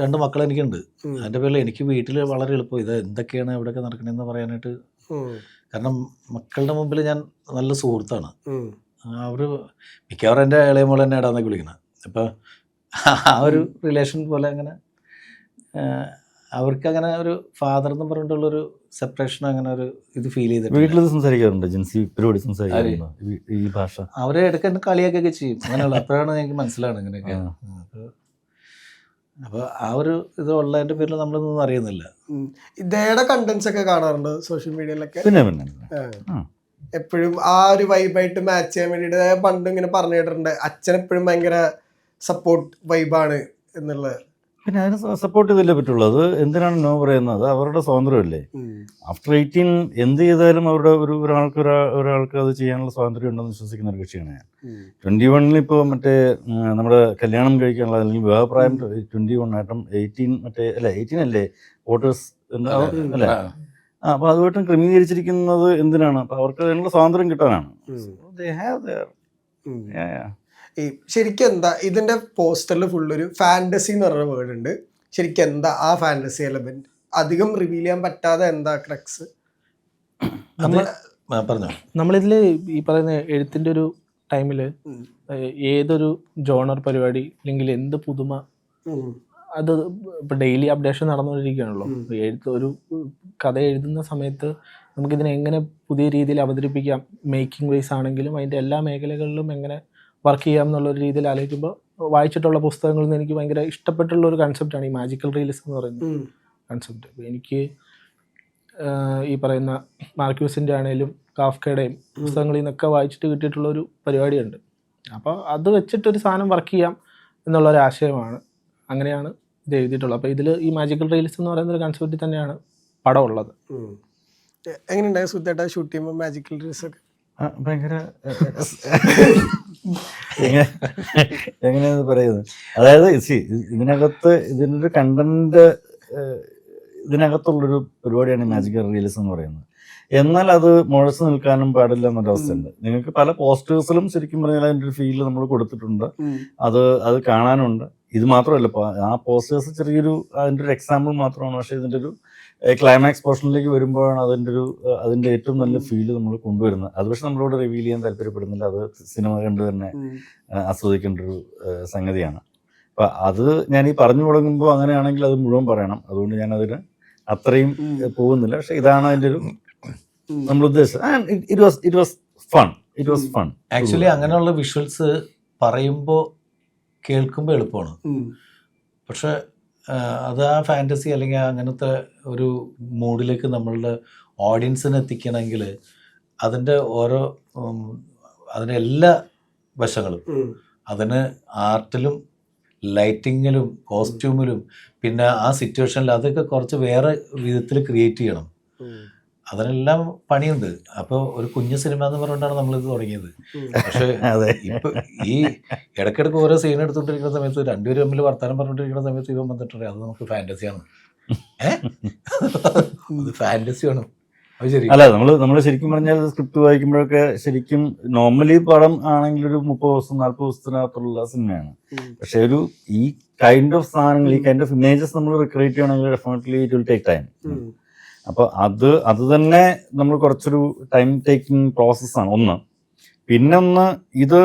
2 മക്കൾ എനിക്കുണ്ട്. അതിൻ്റെ പേരിൽ എനിക്ക് വീട്ടിൽ വളരെ എളുപ്പം ഇത് എന്തൊക്കെയാണ് എവിടെയൊക്കെ നടക്കണമെന്ന് പറയാനായിട്ട്. കാരണം മക്കളുടെ മുമ്പിൽ ഞാൻ നല്ല സുഹൃത്താണ്. അവർ മിക്കവാറും എൻ്റെ ഇളയ മോൾ തന്നെ ഇടാന്നൊക്കെ വിളിക്കണം. അപ്പോൾ ആ ഒരു റിലേഷൻ പോലെ അങ്ങനെ അവർക്ക് അങ്ങനെ ഒരു ഫാദർ എന്ന് പറഞ്ഞിട്ടുള്ളൊരു സെപ്പറേഷൻ അങ്ങനെ ഒരു ഇത് ഫീൽ ചെയ്തിട്ട് വീട്ടിൽ സംസാരിക്കാറുണ്ട് ജിൻസി പരിപാടി സംസാരിക്കാറുണ്ട് ഈ ഭാഷ. അവരെ ഇടയ്ക്ക് എന്നെ കളിയാക്കൊക്കെ ചെയ്യും അങ്ങനെയുള്ള. അപ്പോഴാണ് എനിക്ക് മനസ്സിലാവുന്നത് ഇങ്ങനെയൊക്കെ. അപ്പോൾ ആ ഒരു ഇത് ഉള്ളതിൻ്റെ പേരിൽ നമ്മളൊന്നും അറിയുന്നില്ല. ഇതേടെ കണ്ടന്റ്സ് ഒക്കെ കാണാറുണ്ട് സോഷ്യൽ മീഡിയയിലൊക്കെ. പിന്നെ എപ്പോഴും ആ ഒരു വൈബായിട്ട് മാച്ച് ചെയ്യാൻ വേണ്ടിയിട്ട് പണ്ട് ഇങ്ങനെ പറഞ്ഞു കേട്ടിട്ടുണ്ട്. അച്ഛൻ എപ്പോഴും ഭയങ്കര സപ്പോർട്ട് വൈബാണ് എന്നുള്ളത്. പിന്നെ അതിന് സപ്പോർട്ട് ചെയ്തല്ലേ പറ്റുള്ളൂ. അത് എന്തിനാണ് നോ പറയുന്നത്? അവരുടെ സ്വാതന്ത്ര്യമല്ലേ. ആഫ്റ്റർ 18 എന്ത് ചെയ്താലും അവരുടെ ഒരാൾക്ക് അത് ചെയ്യാനുള്ള സ്വാതന്ത്ര്യം ഉണ്ടെന്ന് വിശ്വസിക്കുന്ന ഒരു കക്ഷിയാണ് ഞാൻ. 21 ഇപ്പോൾ മറ്റേ നമ്മുടെ കല്യാണം കഴിക്കാനുള്ള അല്ലെങ്കിൽ വിവാഹപ്രായം 21 ആയിട്ടും 18 18 അല്ലേ വോട്ടേഴ്സ് അല്ലേ? അപ്പോൾ അതുമായിട്ടും ക്രമീകരിച്ചിരിക്കുന്നത് എന്തിനാണ്? അപ്പോൾ അവർക്ക് അതിനുള്ള സ്വാതന്ത്ര്യം കിട്ടാനാണ്. ഈ ശരിക്കും എന്താ ഇതിന്റെ പോസ്റ്ററിൽ ഫുള്ളൊരു ഫാന്റസി എന്ന് പറഞ്ഞ വേർഡ് ഉണ്ട്. ശരിക്കും എന്താ ആ ഫാന്റസി എലമെന്റ്? അധികം റിവീൽ ചെയ്യാൻ പറ്റാതെ എന്താ ക്രക്സ്? നമ്മളിതിൽ ഈ പറയുന്ന എഴുത്തിന്റെ ഒരു ടൈമിൽ ഏതൊരു ജോണർ പരിപാടി അല്ലെങ്കിൽ എന്ത് പുതുമ അത് ഇപ്പൊ ഡെയിലി അപ്ഡേഷൻ നടന്നുകൊണ്ടിരിക്കുകയാണല്ലോ. ഒരു കഥ എഴുതുന്ന സമയത്ത് നമുക്കിതിനെ എങ്ങനെ പുതിയ രീതിയിൽ അവതരിപ്പിക്കാം, മേക്കിംഗ് വൈസ് ആണെങ്കിലും അതിന്റെ എല്ലാ മേഖലകളിലും എങ്ങനെ വർക്ക് ചെയ്യാം എന്നുള്ളൊരു രീതിയിൽ ആലോചിക്കുമ്പോൾ വായിച്ചിട്ടുള്ള പുസ്തകങ്ങളിൽ നിന്ന് എനിക്ക് ഭയങ്കര ഇഷ്ടപ്പെട്ടുള്ള ഒരു കൺസെപ്റ്റാണ് ഈ മാജിക്കൽ റിയലിസം എന്ന് പറയുന്ന കൺസെപ്റ്റ്. എനിക്ക് ഈ പറയുന്ന മാർക്യൂസിൻ്റെ ആണെങ്കിലും കാഫ്കയുടെയും പുസ്തകങ്ങളിൽ നിന്നൊക്കെ വായിച്ചിട്ട് കിട്ടിയിട്ടുള്ളൊരു പരിപാടിയുണ്ട്. അപ്പോൾ അത് വെച്ചിട്ടൊരു സാധനം വർക്ക് ചെയ്യാം എന്നുള്ളൊരു ആശയമാണ്. അങ്ങനെയാണ് ഇത് എഴുതിയിട്ടുള്ളത്. അപ്പോൾ ഇതിൽ ഈ മാജിക്കൽ റിയലിസം എന്ന് പറയുന്ന ഒരു കൺസെപ്റ്റിൽ തന്നെയാണ് പടം ഉള്ളത്. എങ്ങനെയുണ്ടായ സുധേട്ടാ ഷൂട്ട് ചെയ്യുമ്പോൾ മാജിക്കൽ റിയലിസം ഒക്കെ? ഭയങ്കര എങ്ങനെയാന്ന് പറയുന്നത്, അതായത് ഇതിനകത്ത് ഇതിനൊരു കണ്ടന്റ് ഇതിനകത്തുള്ളൊരു പരിപാടിയാണ് മാജിക്കൽ റിയലിസം എന്ന് പറയുന്നത്. എന്നാൽ അത് മുഴച്ചു നിൽക്കാനും പാടില്ല എന്നൊരവസ്ഥയുണ്ട്. നിങ്ങൾക്ക് പല പോസ്റ്റേഴ്സിലും ശരിക്കും പറഞ്ഞാൽ അതിൻ്റെ ഒരു ഫീൽ നമ്മൾ കൊടുത്തിട്ടുണ്ട്. അത് കാണാനുണ്ട്. ഇത് മാത്രമല്ല, ആ പോസ്റ്റേഴ്സ് ചെറിയൊരു അതിൻ്റെ ഒരു എക്സാമ്പിൾ മാത്രമാണ്. പക്ഷേ ഇതിൻ്റെ ഒരു ക്ലൈമാക്സ് പോർഷനിലേക്ക് വരുമ്പോഴാണ് അതിൻ്റെ ഏറ്റവും നല്ല ഫീല് നമ്മൾ കൊണ്ടുവരുന്നത്. അത് പക്ഷെ നമ്മളോട് റിവീൽ ചെയ്യാൻ താല്പര്യപ്പെടുന്നില്ല. അത് സിനിമ കണ്ടു തന്നെ ആസ്വദിക്കേണ്ട ഒരു സംഗതിയാണ്. അപ്പം അത് ഞാൻ ഈ പറഞ്ഞു തുടങ്ങുമ്പോൾ അങ്ങനെയാണെങ്കിൽ അത് മുഴുവൻ പറയണം. അതുകൊണ്ട് ഞാനതിന് അത്രയും പോകുന്നില്ല. പക്ഷെ ഇതാണ് അതിൻ്റെ ഒരു നമ്മൾ ഉദ്ദേശിച്ചത്. It was fun. ആക്ച്വലി അങ്ങനെയുള്ള വിഷ്വൽസ് പറയുമ്പോൾ കേൾക്കുമ്പോൾ എളുപ്പമാണ്. പക്ഷെ അത് ആ ഫാൻറ്റസി അല്ലെങ്കിൽ അങ്ങനത്തെ ഒരു മൂഡിലേക്ക് നമ്മളുടെ ഓഡിയൻസിനെ എത്തിക്കണമെങ്കിൽ അതിൻ്റെ അതിൻ്റെ എല്ലാ വശങ്ങളും, അതിന് ആർട്ടിലും ലൈറ്റിങ്ങിലും കോസ്റ്റ്യൂമിലും പിന്നെ ആ സിറ്റുവേഷനിൽ അതൊക്കെ കുറച്ച് വേറെ വിധത്തിൽ ക്രിയേറ്റ് ചെയ്യണം. അതിനെല്ലാം പണിയുണ്ട്. അപ്പോൾ ഒരു കുഞ്ഞു സിനിമ എന്ന് പറഞ്ഞിട്ടാണ് നമ്മളിത് തുടങ്ങിയത്. പക്ഷേ ഇപ്പം ഈ ഇടയ്ക്കിടയ്ക്ക് ഓരോ സീൻ എടുത്തുകൊണ്ടിരിക്കുന്ന സമയത്ത് രണ്ടുപേരും തമ്മിൽ വർത്താനം പറഞ്ഞുകൊണ്ടിരിക്കുന്ന സമയത്ത് ഇവൻ വന്നിട്ടുണ്ട് അത് നമുക്ക് ഫാൻറ്റസിയാണ്. അത് ഫാൻറ്റസിയാണ്. അത് ശരി അല്ല, നമ്മൾ ശരിക്കും പറഞ്ഞാൽ സ്ക്രിപ്റ്റ് വായിക്കുമ്പോഴൊക്കെ ശരിക്കും നോർമലി പടം ആണെങ്കിൽ ഒരു 30 ദിവസം 40 ദിവസത്തിനകത്തുള്ള സിനിമയാണ്. പക്ഷെ ഈ കൈൻഡ് ഓഫ് സാധനങ്ങൾ, ഈ കൈൻഡ് ഓഫ് ഇമേജസ് നമ്മൾ റിക്രിയേറ്റ് ചെയ്യണമെങ്കിൽ definitely it will take time. അപ്പോൾ അത് തന്നെ നമ്മൾ കുറച്ചൊരു ടൈം ടേക്കിംഗ് പ്രോസസ്സാണ് ഒന്ന്. പിന്നെ ഒന്ന്, ഇത്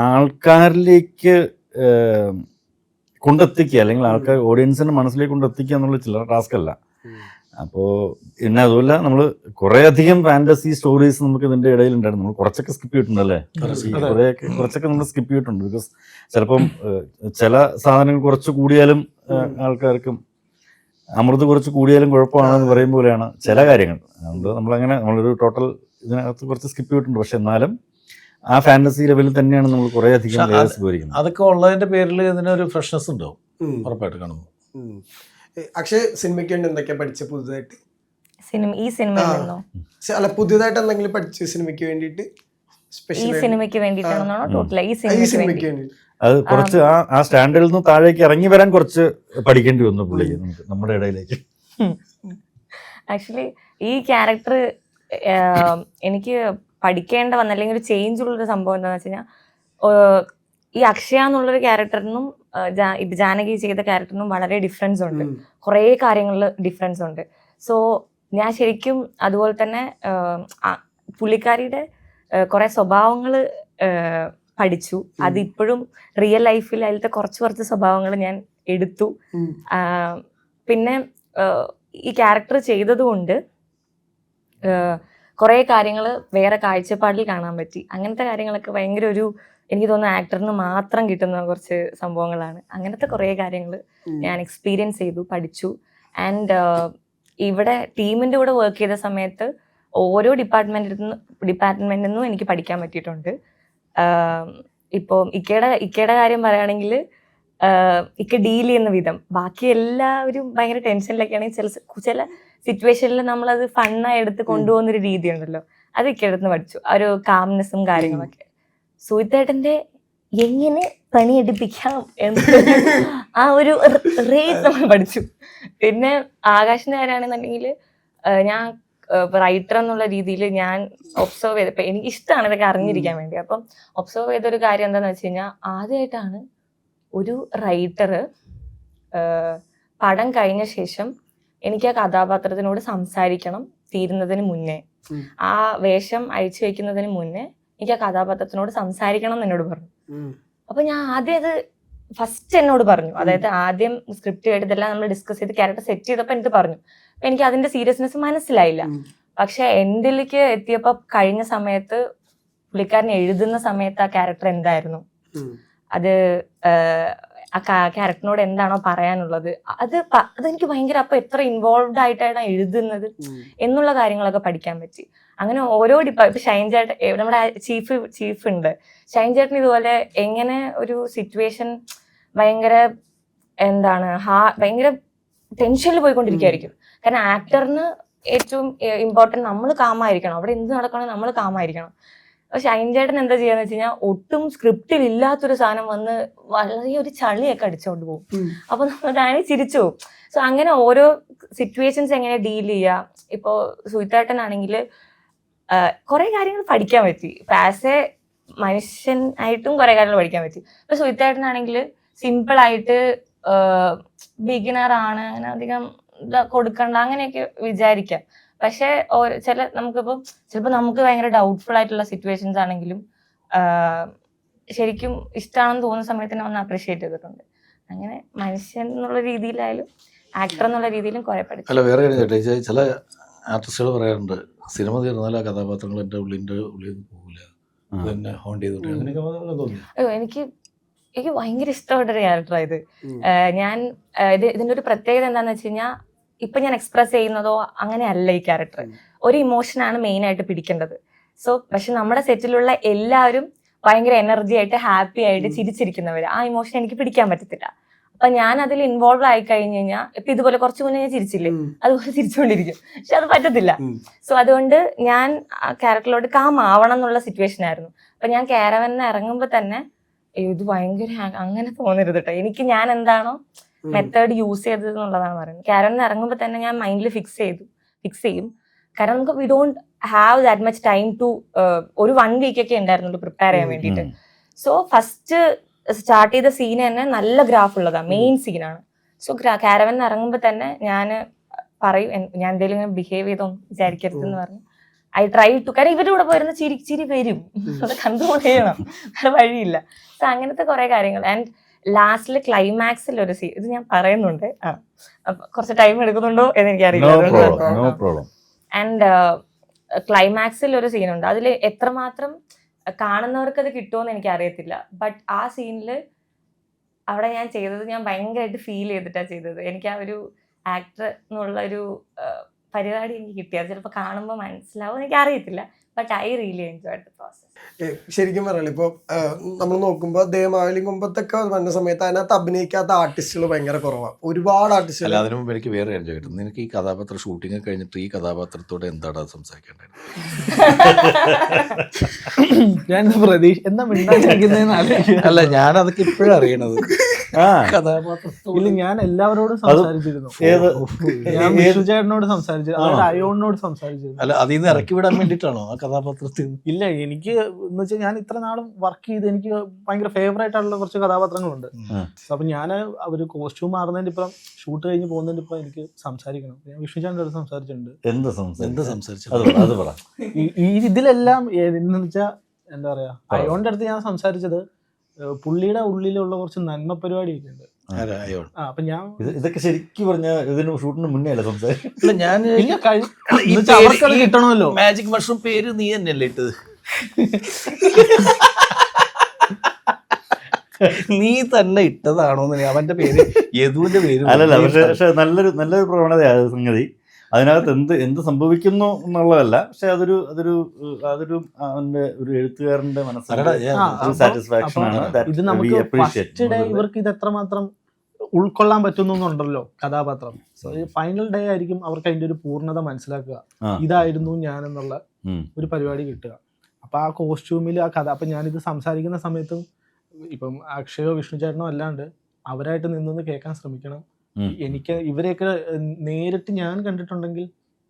ആൾക്കാരിലേക്ക് കൊണ്ടെത്തിക്കുക അല്ലെങ്കിൽ ആൾക്കാർ ഓഡിയൻസിൻ്റെ മനസ്സിലേക്ക് കൊണ്ടെത്തിക്കുക എന്നുള്ള ചില്ലറ ടാസ്ക് അല്ല. അപ്പോൾ പിന്നെ അതുമല്ല, നമ്മൾ കുറേയധികം ഫാൻറ്റസി സ്റ്റോറീസ് നമുക്ക് ഇതിൻ്റെ ഇടയിലുണ്ടായിരുന്നു. നമ്മൾ കുറച്ചൊക്കെ സ്കിപ്പ് ചെയ്തിട്ടുണ്ടല്ലേ? കുറച്ചൊക്കെ നമ്മൾ സ്കിപ്പ് ചെയ്തിട്ടുണ്ട്. ബിക്കോസ് ചിലപ്പം ചില സാധനങ്ങൾ കുറച്ച് കൂടിയാലും ആൾക്കാർക്കും അമൃത് കുറച്ച് കൂടിയാലും കുഴപ്പമാണെന്ന് പറയും പോലെയാണ് ചില കാര്യങ്ങൾ. അതുകൊണ്ട് നമ്മളൊരു ടോട്ടൽ ഇതിനകത്ത് കുറച്ച് സ്കിപ്പ് ചെയ്തിട്ടുണ്ട്. പക്ഷെ എന്നാലും ആ ഫാൻറ്റസി ലെവലിൽ തന്നെയാണ് നമ്മൾ കുറേ അധികം ലേയേഴ്സ് പോയിരിക്കുന്നത്. അതൊക്കെ ഉള്ളതിന്റെ പേരിൽ ഇതിനൊരു ഫ്രഷ്നെസ് ഉണ്ടാവും ഉറപ്പായിട്ട് കാണുമ്പോൾ. അക്ഷയ് സിനിമയ്ക്ക് വേണ്ടി എന്തൊക്കെയാ പഠിച്ച പുതുതായിട്ട്? ഈ സിനിമയിൽ നിന്നോ? അല്ല, പുതിയതായിട്ട് എന്തെങ്കിലും പഠിച്ചു സിനിമയ്ക്ക് വേണ്ടിയിട്ട്? ഈ സ്പെഷ്യൽ സിനിമയ്ക്ക് വേണ്ടിയിട്ടാണെന്നാണോ ടോട്ടൽ ഈ ഈ സിനിമയ്ക്ക് സിനിമയ്ക്ക് വേണ്ടി? വേണ്ടി അത് കുറച്ച് ആ സ്റ്റാൻഡിൽ നിന്ന് താഴേക്ക് ഇറങ്ങി വരാൻ കുറച്ച് പഠിക്കേണ്ടി വന്നു പുള്ളിക്ക്, നമുക്ക് നമ്മുടെ ഇടയിലേക്ക്. ആക്ച്വലി ഈ ക്യാരക്ടർ എനിക്ക് പഠിക്കേണ്ട വന്ന അല്ലെങ്കിൽ ഒരു ചേഞ്ച് ഉള്ളൊരു സംഭവം എന്താണെന്ന് വെച്ച് കഴിഞ്ഞാൽ, ഈ അക്ഷയ എന്നുള്ളൊരു ക്യാരക്ടറിനും ജാനകി ചെയ്ത ക്യാരക്ടറിനും വളരെ ഡിഫറൻസ് ഉണ്ട്. കുറേ കാര്യങ്ങളിൽ ഡിഫറൻസ് ഉണ്ട്. സോ ഞാൻ ശരിക്കും അതുപോലെ തന്നെ പുള്ളിക്കാരിയുടെ കുറേ സ്വഭാവങ്ങൾ പഠിച്ചു. അതിപ്പോഴും റിയൽ ലൈഫിൽ അതിലത്തെ കുറച്ച് സ്വഭാവങ്ങൾ ഞാൻ എടുത്തു. പിന്നെ ഈ ക്യാരക്ടർ ചെയ്തതുകൊണ്ട് കുറേ കാര്യങ്ങൾ വേറെ കാഴ്ചപ്പാടിൽ കാണാൻ പറ്റി. അങ്ങനത്തെ കാര്യങ്ങളൊക്കെ ഭയങ്കര ഒരു, എനിക്ക് തോന്നുന്നു ആക്ടറിന് മാത്രം കിട്ടുന്ന കുറച്ച് സംഭവങ്ങളാണ്. അങ്ങനത്തെ കുറേ കാര്യങ്ങൾ ഞാൻ എക്സ്പീരിയൻസ് ചെയ്തു, പഠിച്ചു. ആൻഡ് ഇവിടെ ടീമിൻ്റെ കൂടെ വർക്ക് ചെയ്ത സമയത്ത് ഓരോ ഡിപ്പാർട്ട്മെൻറ്റിൽ നിന്നും എനിക്ക് പഠിക്കാൻ പറ്റിയിട്ടുണ്ട്. ഇപ്പോൾ ഇക്കയുടെ കാര്യം പറയുകയാണെങ്കിൽ ഇക്ക ഡീൽ ചെയ്യുന്ന വിധം, ബാക്കി എല്ലാവരും ഭയങ്കര ടെൻഷനിലൊക്കെയാണെങ്കിൽ ചില സിറ്റുവേഷനിൽ നമ്മളത് ഫണ്ണായി എടുത്ത് കൊണ്ടുപോകുന്നൊരു രീതി ഉണ്ടല്ലോ, അത് ഇക്കടുത്ത് പഠിച്ചു. ആ ഒരു കാംനെസ്സും കാര്യങ്ങളൊക്കെ. സുഹിത്തേട്ടൻ്റെ എങ്ങനെ പണിയെടുപ്പിക്കാം എന്ന് ആ ഒരു റേറ്റ് നമ്മൾ പഠിച്ചു. പിന്നെ ആകാശിൻ്റെ കാര്യമാണെന്നുണ്ടെങ്കിൽ ഞാൻ റൈറ്റർ എന്നുള്ള രീതിയിൽ ഞാൻ ഒബ്സർവ് ചെയ്തപ്പോൾ എനിക്ക് ഇഷ്ടമാണ് ഇതൊക്കെ അറിഞ്ഞിരിക്കാൻ വേണ്ടി. അപ്പം ഒബ്സർവ് ചെയ്തൊരു കാര്യം എന്താണെന്ന് വെച്ച് കഴിഞ്ഞാൽ, ആദ്യമായിട്ടാണ് ഒരു റൈറ്റർ പടം കഴിഞ്ഞ ശേഷം എനിക്ക് ആ കഥാപാത്രത്തിനോട് സംസാരിക്കണം തീരുന്നതിന് മുന്നേ, ആ വേഷം അഴിച്ചു വെക്കുന്നതിന് മുന്നേ എനിക്ക് ആ കഥാപാത്രത്തിനോട് സംസാരിക്കണം എന്ന് എന്നോട് പറഞ്ഞു. അപ്പൊ ഞാൻ ആദ്യം അത് ഫസ്റ്റ് എന്നോട് പറഞ്ഞു, അതായത് ആദ്യം സ്ക്രിപ്റ്റ് കേട്ട് ഇതെല്ലാം നമ്മൾ ഡിസ്കസ് ചെയ്ത് ക്യാരക്ടർ സെറ്റ് ചെയ്തപ്പോൾ എനിക്ക് പറഞ്ഞു. അപ്പൊ എനിക്ക് അതിന്റെ സീരിയസ്നെസ് മനസ്സിലായില്ല. പക്ഷെ എൻഡിലേക്ക് എത്തിയപ്പോൾ കഴിഞ്ഞ സമയത്ത് പുള്ളിക്കാരൻ എഴുതുന്ന സമയത്ത് ആ ക്യാരക്ടർ എന്തായിരുന്നു, അത് ആ ക്യാരക്ടറിനോട് എന്താണോ പറയാനുള്ളത്, അതെനിക്ക് ഭയങ്കര, അപ്പൊ എത്ര ഇൻവോൾവ് ആയിട്ടാണ് എഴുതുന്നത് എന്നുള്ള കാര്യങ്ങളൊക്കെ പഠിക്കാൻ പറ്റി. അങ്ങനെ ഓരോ ഇപ്പൊ ഷൈൻ ചേട്ടൻ, നമ്മുടെ ചീഫ് ഉണ്ട്, ഷൈൻ ചേട്ടൻ ഇതുപോലെ എങ്ങനെ ഒരു സിറ്റുവേഷൻ ഭയങ്കര ഭയങ്കര ടെൻഷനിൽ പോയിക്കൊണ്ടിരിക്കുകയായിരിക്കും. കാരണം ആക്ടറിന് ഏറ്റവും ഇമ്പോർട്ടൻറ്റ് നമ്മൾ കാമായിരിക്കണം, അവിടെ എന്ത് നടക്കണം നമ്മൾ കാമായിരിക്കണം. പക്ഷെ ഷൈൻ ചേട്ടൻ എന്താ ചെയ്യാന്ന് വെച്ച് കഴിഞ്ഞാൽ, ഒട്ടും സ്ക്രിപ്റ്റിൽ ഇല്ലാത്തൊരു സാധനം വന്ന് വളരെ ഒരു ചളിയൊക്കെ അടിച്ചോണ്ട് പോകും. അപ്പൊ നമ്മൾ ചിരിച്ചു പോകും. സോ അങ്ങനെ ഓരോ സിറ്റുവേഷൻസ് എങ്ങനെ ഡീൽ ചെയ്യുക. ഇപ്പോൾ സുഹിത്തേട്ടനാണെങ്കിൽ കുറെ കാര്യങ്ങൾ പഠിക്കാൻ പറ്റി. ഇപ്പൊ ആസ് എ മനുഷ്യനായിട്ടും കുറെ കാര്യങ്ങൾ പഠിക്കാൻ പറ്റി. ഇപ്പൊ സുഹിത്തേട്ടനാണെങ്കിൽ സിമ്പിൾ ആയിട്ട് ബിഗിനർ ആണ്, അങ്ങനെ അധികം കൊടുക്കണ്ട അങ്ങനെയൊക്കെ വിചാരിക്കാം. പക്ഷെ നമുക്കിപ്പോൾ ചിലപ്പോൾ നമുക്ക് ഭയങ്കര ഡൗട്ട്ഫുൾ ആയിട്ടുള്ള സിറ്റുവേഷൻസ് ആണെങ്കിലും ശരിക്കും ഇഷ്ടമാണെന്ന് തോന്നുന്ന സമയത്ത് തന്നെ ഒന്ന് അപ്രീഷിയേറ്റ് ചെയ്തിട്ടുണ്ട്. അങ്ങനെ മനുഷ്യൻ എന്നുള്ള രീതിയിലായാലും ആക്ടർ എന്നുള്ള രീതിയിലും കുറെ പഠിച്ചു. അല്ല, വേറെ കാര്യം, ചില ആർട്ടിസ്റ്റുകൾ പറയാറുണ്ട്, സിനിമ തീർന്നാൽ ആ കഥാപാത്രങ്ങൾ എൻ്റെ ഉള്ളിൽ നിന്ന് പോകില്ല, പിന്നെ ഹോണ്ട് ചെയ്തോട്ടെ, അങ്ങനെയൊക്കെ തോന്നി. അയ്യോ, എനിക്ക് ഭയങ്കര ഇഷ്ടപ്പെട്ടൊരു ക്യാരക്ടറായത്. ഞാൻ ഇതിൻ്റെ ഒരു പ്രത്യേകത എന്താണെന്ന് വെച്ച് കഴിഞ്ഞാൽ, ഇപ്പൊ ഞാൻ എക്സ്പ്രസ് ചെയ്യുന്നതോ അങ്ങനെയല്ല ഈ ക്യാരക്ടർ. ഒരു ഇമോഷനാണ് മെയിൻ ആയിട്ട് പിടിക്കേണ്ടത്. സോ പക്ഷെ നമ്മുടെ സെറ്റിലുള്ള എല്ലാവരും ഭയങ്കര എനർജി ആയിട്ട് ഹാപ്പി ആയിട്ട് ചിരിച്ചിരിക്കുന്നവര്, ആ ഇമോഷൻ എനിക്ക് പിടിക്കാൻ പറ്റത്തില്ല. അപ്പൊ ഞാൻ അതിൽ ഇൻവോൾവ് ആയി കഴിഞ്ഞു കഴിഞ്ഞാൽ, ഇപ്പൊ ഇതുപോലെ കുറച്ചു മുന്നേ ഞാൻ ചിരിച്ചില്ലേ, അതുപോലെ ചിരിച്ചുകൊണ്ടിരിക്കും. പക്ഷെ അത് പറ്റത്തില്ല. സോ അതുകൊണ്ട് ഞാൻ ആ ക്യാരക്ടറിലോട്ട് കാം ആവണം എന്നുള്ള സിറ്റുവേഷൻ ആയിരുന്നു. അപ്പൊ ഞാൻ കാരവനിൽ ഇറങ്ങുമ്പോൾ തന്നെ ഇത് ഭയങ്കര അങ്ങനെ തോന്നരുത് കേട്ടോ, എനിക്ക് ഞാൻ എന്താണോ മെത്തേഡ് യൂസ് ചെയ്തത് എന്നുള്ളതാണ് പറയുന്നത്. കാരവനിൽ ഇറങ്ങുമ്പോൾ തന്നെ ഞാൻ മൈൻഡിൽ ഫിക്സ് ചെയ്യും. കാരണം നമുക്ക് we don't have that much time to, ഒരു 1 week ഒക്കെ ഉണ്ടായിരുന്നുള്ളൂ പ്രിപ്പയർ ചെയ്യാൻ വേണ്ടിയിട്ട്. സോ ഫസ്റ്റ് സ്റ്റാർട്ട് ചെയ്ത സീൻ തന്നെ നല്ല ഗ്രാഫ് ഉള്ളതാണ്, മെയിൻ സീനാണ്. സോ കാരവനിൽ ഇറങ്ങുമ്പോൾ തന്നെ ഞാൻ പറയും, ഞാൻ എന്തെങ്കിലും ഇങ്ങനെ ബിഹേവ് ചെയ്തോന്ന് വിചാരിക്കരുതെന്ന് പറഞ്ഞു. ഐ ട്രൈ ടു, കാരണം ഇവരുടെ കൂടെ പോയിരുന്ന ചിരി വരും, അത് കൺട്രോൾ ചെയ്യണം, അത് വഴിയില്ല. സോ അങ്ങനത്തെ കുറെ കാര്യങ്ങൾ. ആൻഡ് ലാസ്റ്റില് ക്ലൈമാക്സിൽ ഒരു സീൻ, ഇത് ഞാൻ പറയുന്നുണ്ട്, കുറച്ച് ടൈം എടുക്കുന്നുണ്ടോ എന്ന് എനിക്കറിയില്ല. ആൻഡ് ക്ലൈമാക്സിൽ ഒരു സീനുണ്ട്, അതിൽ എത്രമാത്രം കാണുന്നവർക്ക് അത് കിട്ടുമെന്ന് എനിക്ക് അറിയത്തില്ല. ബട്ട് ആ സീനിൽ അവിടെ ഞാൻ ചെയ്തത്, ഞാൻ ഭയങ്കരമായിട്ട് ഫീൽ ചെയ്തിട്ടാണ് ചെയ്തത്. എനിക്ക് ആ ഒരു ആക്ടർ എന്നുള്ള ഒരു പരിപാടി എനിക്ക് കിട്ടിയത്. ചിലപ്പോൾ കാണുമ്പോൾ മനസ്സിലാവും, എനിക്ക് അറിയത്തില്ല. But I really enjoy the process. ശരിക്കും പറഞ്ഞാൽ ഇപ്പോൾ നമ്മൾ നോക്കുമ്പോൾ ദേമാവലി കൊമ്പത്തൊക്കെ വന്ന സമയത്ത് അതിനകത്ത് അഭിനയിക്കാത്ത ആർട്ടിസ്റ്റുകൾ ഭയങ്കര കുറവാണ്. ഒരുപാട് ആർട്ടിസ്റ്റുകൾ. അല്ല, അതിനു മുമ്പ് എനിക്ക് വേറെ എൻജോയ് കിട്ടും. നിനക്ക് ഈ കഥാപാത്രം ഷൂട്ടിംഗ് കഴിഞ്ഞിട്ട് ഈ കഥാപാത്രത്തോടെ എന്താണ് സംസാരിക്കേണ്ടത്? ഞാൻ പ്രതീക്ഷ എന്താ മിണ്ടാതിരിക്കുന്നതെന്ന് ആലോചിക്കുക. അല്ല, ഞാൻ അതൊക്കെ ഇപ്പോഴും അറിയണത്. കഥാപാത്രം ഇല്ല, ഞാൻ എല്ലാവരോടും സംസാരിച്ചിരുന്നു. ഞാൻ വിഷ്ണു ചേട്ടനോട് സംസാരിച്ചു, അതായത് അയോണിനോട് സംസാരിച്ചിരുന്നു. അല്ല, അതിൽ നിന്ന് ഇറക്കി വിടാൻ വേണ്ടിയിട്ടാണോ ആ കഥാപാത്രത്തിൽ? ഇല്ല, എനിക്ക് എന്ന് വെച്ചാൽ ഞാൻ ഇത്ര നാളും വർക്ക് ചെയ്ത് എനിക്ക് ഭയങ്കര ഫേവറേറ്റ് ആയിട്ടുള്ള കുറച്ച് കഥാപാത്രങ്ങളുണ്ട്. അപ്പൊ ഞാൻ അവര് കോസ്റ്റ്യൂം മാറുന്നതിന്റെ ഇപ്പം ഷൂട്ട് കഴിഞ്ഞ് പോകുന്നതിന്റെ ഇപ്പം എനിക്ക് സംസാരിക്കണം. ഞാൻ വിഷ്ണു ചേട്ടൻ്റെ അടുത്ത് സംസാരിച്ചിട്ടുണ്ട്. എന്ത് സംസാരിച്ചു? ഈ ഇതിലെല്ലാം എന്ന് വെച്ചാൽ എന്താ പറയാ, അയോണിന്റെ അടുത്ത് ഞാൻ സംസാരിച്ചത് പുള്ളിയുടെ ഉള്ളിലുള്ള കുറച്ച് നന്മ പരിപാടിയൊക്കെ ഉണ്ട്. അപ്പൊ ഞാൻ ഇതൊക്കെ ശരിക്കും പറഞ്ഞ ഇതിന് ഷൂട്ടിന് മുന്നേ അല്ല സംസാരിക്കും. അല്ല, ഞാൻ അവർക്കത് കിട്ടണമല്ലോ. മാജിക് മഷ്റൂം പേര് നീ തന്നെയല്ലേ ഇട്ടത്? നീ തന്നെ ഇട്ടതാണോന്ന്. അവന്റെ പേര് യദുവിന്റെ പേര് അല്ലല്ല, പക്ഷെ നല്ലൊരു പ്രവണതയാണ് സംഗതി. അതിനകത്ത് എന്ത് സംഭവിക്കുന്നു എന്നുള്ളതല്ല, പക്ഷെ അതൊരു അവന്റെ ഒരു എഴുത്തുകാരന്റെ മനസ്സിലുള്ള സാറ്റിസ്ഫാക്ഷൻ ആണ്. ഇത് നമുക്ക് ഫസ്റ്റ് ഡേ ഇവർക്ക് ഇത് എത്രമാത്രം ഉൾക്കൊള്ളാൻ പറ്റുന്നുണ്ടല്ലോ കഥാപാത്രം. ഫൈനൽ ഡേ ആയിരിക്കും അവർക്ക് അതിന്റെ ഒരു പൂർണ്ണത മനസ്സിലാക്കുക. ഇതായിരുന്നു ഞാൻ എന്നുള്ള ഒരു പരിപാടി കിട്ടുക. അപ്പൊ ആ കോസ്റ്റ്യൂമിൽ ആ കഥ, അപ്പൊ ഞാനിത് സംസാരിക്കുന്ന സമയത്തും ഇപ്പം അക്ഷയോ വിഷ്ണു ചേട്ടനോ അല്ലാണ്ട് അവരായിട്ട് നിന്നൊന്ന് കേൾക്കാൻ ശ്രമിക്കണം. എനിക്ക് ഇവരെയൊക്കെ നേരിട്ട് ഞാൻ കണ്ടിട്ടുണ്ടെങ്കിൽ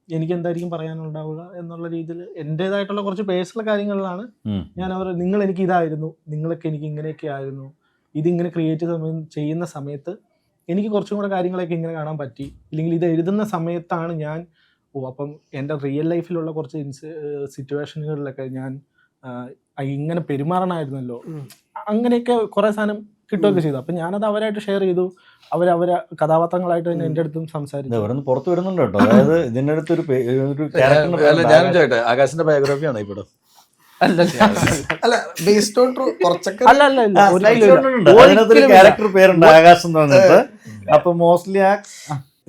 എനിക്ക് എന്തായിരിക്കും പറയാനുണ്ടാവുക എന്നുള്ള രീതിയിൽ എൻ്റെതായിട്ടുള്ള കുറച്ച് പേഴ്സണൽ കാര്യങ്ങളിലാണ് ഞാൻ നിങ്ങൾ എനിക്ക് ഇതായിരുന്നു, നിങ്ങളൊക്കെ എനിക്ക് ഇങ്ങനെയൊക്കെ ആയിരുന്നു, ഇതിങ്ങനെ ക്രിയേറ്റ് ചെയ്യുന്ന സമയത്ത് എനിക്ക് കുറച്ചും കൂടെ കാര്യങ്ങളൊക്കെ ഇങ്ങനെ കാണാൻ പറ്റി. ഇല്ലെങ്കിൽ ഇത് എഴുതുന്ന സമയത്താണ് ഞാൻ അപ്പം എൻ്റെ റിയൽ ലൈഫിലുള്ള കുറച്ച് സിറ്റുവേഷനുകളിലൊക്കെ ഞാൻ ഇങ്ങനെ പെരുമാറണമായിരുന്നല്ലോ, അങ്ങനെയൊക്കെ കുറേ സാധനം കിട്ടുകയൊക്കെ ചെയ്തു. അപ്പം ഞാനത് അവരായിട്ട് ഷെയർ ചെയ്തു. അവരെ കഥാപാത്രങ്ങളായിട്ട് തന്നെ എൻ്റെ അടുത്തും സംസാരിച്ചു. പുറത്ത് വരുന്നുണ്ട് കേട്ടോ. അതായത് ഇതിൻ്റെ അടുത്തൊരു ഞാൻ ചോദിക്കട്ടെ, ആകാശിന്റെ ബയോഗ്രഫിയാണോ ഇവിടെ? അല്ല, ബേസ്ഡ് ഓൺ ട്രൂ കുറച്ചൊക്കെ. അതിനകത്തൊരു ക്യാരക്ടർ പേരുണ്ട് ആകാശ് എന്ന് പറഞ്ഞിട്ട്. അപ്പൊ മോസ്റ്റ്ലി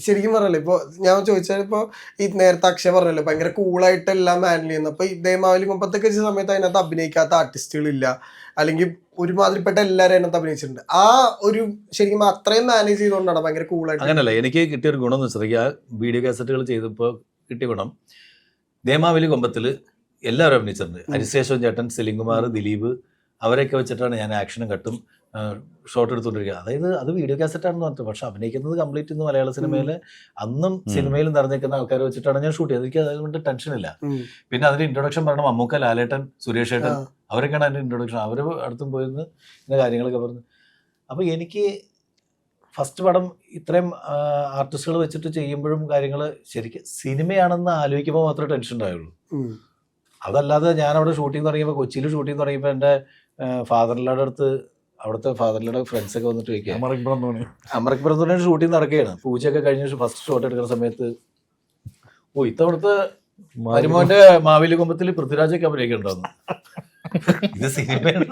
ശരിക്കും പറഞ്ഞല്ലോ, ഇപ്പൊ ഞാൻ ചോദിച്ചാൽ ഇപ്പൊ ഈ നേരത്തെ അക്ഷയ പറഞ്ഞല്ലോ ഭയങ്കര കൂളായിട്ട് എല്ലാം ഹാൻഡിൽ ചെയ്യുന്നത്. അപ്പൊ ദേമാവലി കൊമ്പത്തൊക്കെ വെച്ച സമയത്ത് അതിനകത്ത് അഭിനയിക്കാത്ത ആർട്ടിസ്റ്റുകളില്ല, അല്ലെങ്കിൽ ഒരുമാതിരിപ്പെട്ട എല്ലാവരും അതിനകത്ത് അഭിനയിച്ചിട്ടുണ്ട്. ആ ഒരു ശരിക്കും അത്രയും മാനേജ് ചെയ്തുകൊണ്ടാണ് ഭയങ്കര കൂളായിട്ട്. അങ്ങനല്ല, എനിക്ക് കിട്ടിയ ഒരു ഗുണം എന്ന് വെച്ചിട്ടുണ്ടെങ്കിൽ ആ വീഡിയോ കാസറ്റുകൾ ചെയ്തപ്പോൾ കിട്ടിയ ഗുണം, ദേമാവലി കൊമ്പത്തിൽ എല്ലാവരും അഭിനയിച്ചിട്ടുണ്ട്. ഹരിശേഷൻ ചേട്ടൻ, സെലിംകുമാർ, ദിലീപ്, അവരെയൊക്കെ വെച്ചിട്ടാണ് ഞാൻ ആക്ഷനും കട്ടും ഷോട്ട് എടുത്തുകൊണ്ടിരിക്കുക. അതായത് അത് വീഡിയോ കാസറ്റാണെന്ന് പറഞ്ഞിട്ട്, പക്ഷെ അഭിനയിക്കുന്നത് കംപ്ലീറ്റ് ഇന്ന് മലയാള സിനിമയിൽ അന്നും സിനിമയിൽ നിറഞ്ഞേക്കുന്ന ആൾക്കാരെ വെച്ചിട്ടാണ് ഞാൻ ഷൂട്ട് ചെയ്തത്. എനിക്ക് അതുകൊണ്ട് ടെൻഷനില്ല. പിന്നെ അതിന്റെ ഇൻട്രൊഡക്ഷൻ പറഞ്ഞ മമ്മൂക്ക, ലാലേട്ടൻ, സുരേഷ് ഏട്ടൻ, അവരൊക്കെയാണ് അതിന്റെ ഇൻട്രൊഡക്ഷൻ. അവർ അടുത്തും പോയിരുന്ന് ഇങ്ങനെ കാര്യങ്ങളൊക്കെ പറഞ്ഞു. അപ്പോൾ എനിക്ക് ഫസ്റ്റ് പടം ഇത്രയും ആർട്ടിസ്റ്റുകൾ വെച്ചിട്ട് ചെയ്യുമ്പോഴും കാര്യങ്ങൾ ശരിക്കും സിനിമയാണെന്ന് ആലോചിക്കുമ്പോൾ മാത്രമേ ടെൻഷൻ ഉണ്ടായുള്ളൂ. അതല്ലാതെ ഞാൻ അവിടെ ഷൂട്ടിംഗ് തുടങ്ങിയപ്പോൾ, കൊച്ചിയിൽ ഷൂട്ടിംഗ് തുടങ്ങിയപ്പോൾ എൻ്റെ ഫാദറിലയുടെ അടുത്ത്, അവിടുത്തെ ഫാദറിലയുടെ ഫ്രണ്ട്സൊക്കെ വന്നിട്ട് ചോദിക്കുക, അമറക്പുറത്തോടെ ഷൂട്ടിംഗ് നടക്കുകയാണ്, പൂജയൊക്കെ കഴിഞ്ഞ ഫസ്റ്റ് ഷോട്ട് എടുക്കുന്ന സമയത്ത്, ഇത്തവണത്തെ മരുമോന്റെ മാവേലി കൊമ്പത്തിൽ പൃഥ്വിരാജൊക്കെ അഭിനയിക്കുന്നുണ്ടായിരുന്നു. ഇത് സിനിമയാണ്.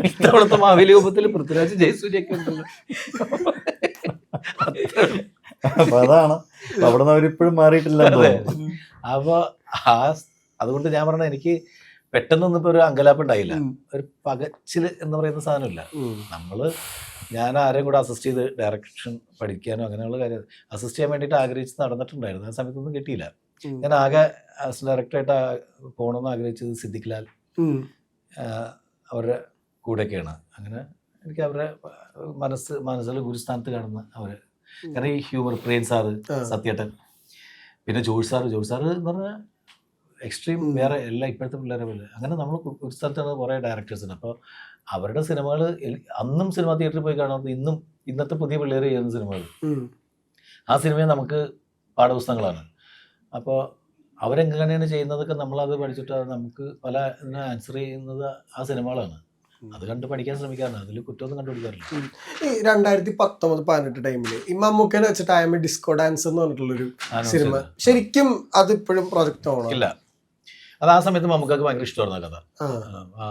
ഇത്തവണത്തെ മാവേലി കൊമ്പത്തിൽ പൃഥ്വിരാജ്, ജയസൂര്യൊക്കെ ഉണ്ടല്ലോ. അതാണ് അവിടെ നിന്ന് അവരിപ്പോഴും മാറിയിട്ടില്ല. അപ്പൊ അതുകൊണ്ട് ഞാൻ പറഞ്ഞ എനിക്ക് പെട്ടെന്നൊന്നും ഇപ്പൊ ഒരു അങ്കലാപ്പ് ഉണ്ടായില്ല. ഒരു പകച്ചില് എന്ന് പറയുന്ന സാധനമില്ല. ഞാൻ ആരെയും കൂടെ അസിസ്റ്റ് ചെയ്ത് ഡയറക്ഷൻ പഠിക്കാനോ അങ്ങനെയുള്ള കാര്യം അസിസ്റ്റ് ചെയ്യാൻ വേണ്ടിയിട്ട് ആഗ്രഹിച്ച് നടന്നിട്ടുണ്ടായിരുന്നു. ആ സമയത്തൊന്നും കിട്ടിയില്ല. ഞാൻ ആകെ അസിസ്റ്റന്റ് ഡയറക്ടറായിട്ട് പോകണമെന്ന് ആഗ്രഹിച്ചത് സിദ്ദിഖ് ലാൽ അവരുടെ കൂടെയൊക്കെയാണ്. അങ്ങനെ എനിക്ക് അവരുടെ മനസ്സിൽ ഗുരുസ്ഥാനത്ത് കാണുന്ന അവര്. കാരണം ഈ ഹ്യൂമർ, പ്രേം സാറ്, സത്യേട്ടൻ, പിന്നെ ജോർജ് സാറ് എന്ന് പറഞ്ഞാൽ എക്സ്ട്രീം വേറെ എല്ലാം ഇപ്പോഴത്തെ പിള്ളേരെ പോലെ. അങ്ങനെ നമ്മൾ ഒരു സ്ഥലത്താണ് കുറേ ഡയറക്ടേഴ്സിന്. അപ്പോൾ അവരുടെ സിനിമകൾ അന്നും സിനിമ തിയേറ്ററിൽ പോയി കാണുന്നത് ഇന്നത്തെ പുതിയ പിള്ളേർ ചെയ്യുന്ന സിനിമകൾ, ആ സിനിമയെ നമുക്ക് പാഠപുസ്തകങ്ങളാണ്. അപ്പോൾ അവരെങ്ങനെയാണ് ചെയ്യുന്നതൊക്കെ നമ്മളത് പഠിച്ചിട്ട് നമുക്ക് പല ഇതിനെ ആൻസർ ചെയ്യുന്നത് ആ സിനിമകളാണ്. അത് കണ്ട് പഠിക്കാൻ ശ്രമിക്കാറുണ്ട്. അതിൽ കുറ്റമൊന്നും കണ്ടുപിടിക്കാറില്ല. ഈ 2019-18 ടൈമില് ഈ മമ്മൂക്കനെ വെച്ചിട്ട് I M A disco dance എന്ന് പറഞ്ഞിട്ടുള്ളൊരു സിനിമ, ശരിക്കും അത് ഇപ്പോഴും പ്രൊജക്റ്റ് ആണോ? ഇല്ല, അത് ആ സമയത്ത് മമ്മൂക്കക്ക് ഭയങ്കര ഇഷ്ടമായിരുന്നു കഥ.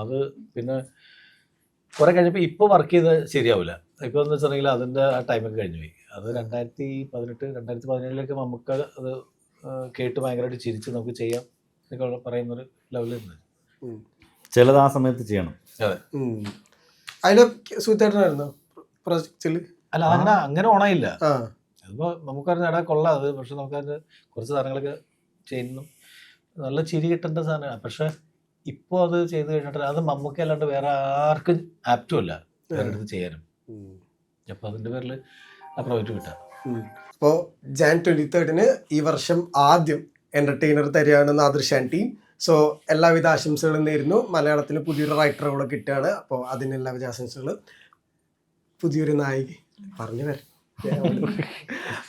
അത് പിന്നെ കുറെ കഴിഞ്ഞപ്പോൾ ഇപ്പോൾ വർക്ക് ചെയ്ത് ശരിയാവില്ല. ഇപ്പോൾ എന്ന് വെച്ചിട്ടുണ്ടെങ്കിൽ അതിൻ്റെ ആ ടൈമൊക്കെ കഴിഞ്ഞു പോയി. അത് 2018 2017 നമുക്ക് അത് കേട്ട് ഭയങ്കരമായിട്ട് ചിരിച്ച് നമുക്ക് ചെയ്യാം എന്നൊക്കെ പറയുന്നൊരു ലെവലിൽ നിന്ന്. ചിലത് ആ സമയത്ത് ചെയ്യണം. അതെ. അതിലെ സുഹൃത്തേട്ടനായിരുന്നു പ്രൊജക്റ്റിൽ? അല്ല, അങ്ങനെ ഓണായില്ല. ആ അതിപ്പോൾ നമുക്കറിഞ്ഞ ഇടാ കൊള്ളാം അത്. പക്ഷെ നമുക്കതിൻ്റെ കുറച്ച് സാധനങ്ങളൊക്കെ ചെയ്യുന്നു, നല്ല ചിരി കിട്ടേണ്ട സാധനമാണ്. പക്ഷെ ഇപ്പോൾ അത് ചെയ്ത് കഴിഞ്ഞിട്ട് അത് മമ്മൂക്ക അല്ലാണ്ട് വേറെ ആർക്കും ആപ്റ്റും അല്ല വേറെ അടുത്ത് ചെയ്യാനും. അപ്പോൾ അതിൻ്റെ പേരിൽ ആ പ്രോജക്റ്റ് കിട്ടാം. അപ്പോൾ Jan 23 ഈ വർഷം ആദ്യം എന്റർടൈനർ തരികയാണ് നാദൃശാൻ ടീം. സോ എല്ലാവിധ ആശംസകളും നേരുന്നു. മലയാളത്തിൽ പുതിയൊരു റൈറ്ററുകളെ കിട്ടുകയാണ്. അപ്പോൾ അതിന് എല്ലാവിധ ആശംസകൾ. പുതിയൊരു നായിക പറഞ്ഞു വരാം.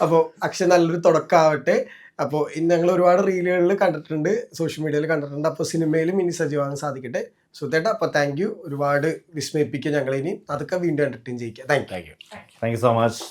അപ്പോൾ അക്ഷയ് നല്ലൊരു തുടക്കമാവട്ടെ. അപ്പോൾ ഇന്ന് ഞങ്ങൾ ഒരുപാട് റീലുകളിൽ കണ്ടിട്ടുണ്ട്, സോഷ്യൽ മീഡിയയിൽ കണ്ടിട്ടുണ്ട്. അപ്പോൾ സിനിമയിലും ഇനി സജീവമാകാൻ സാധിക്കട്ടെ സുധേട്ടാ. അപ്പോൾ താങ്ക് യു. ഒരുപാട് വിസ്മയിപ്പിക്കുക ഞങ്ങളിനി, അതൊക്കെ വീണ്ടും എന്റർടൈൻ ചെയ്യിക്കുക. Thank you. Thank you so much.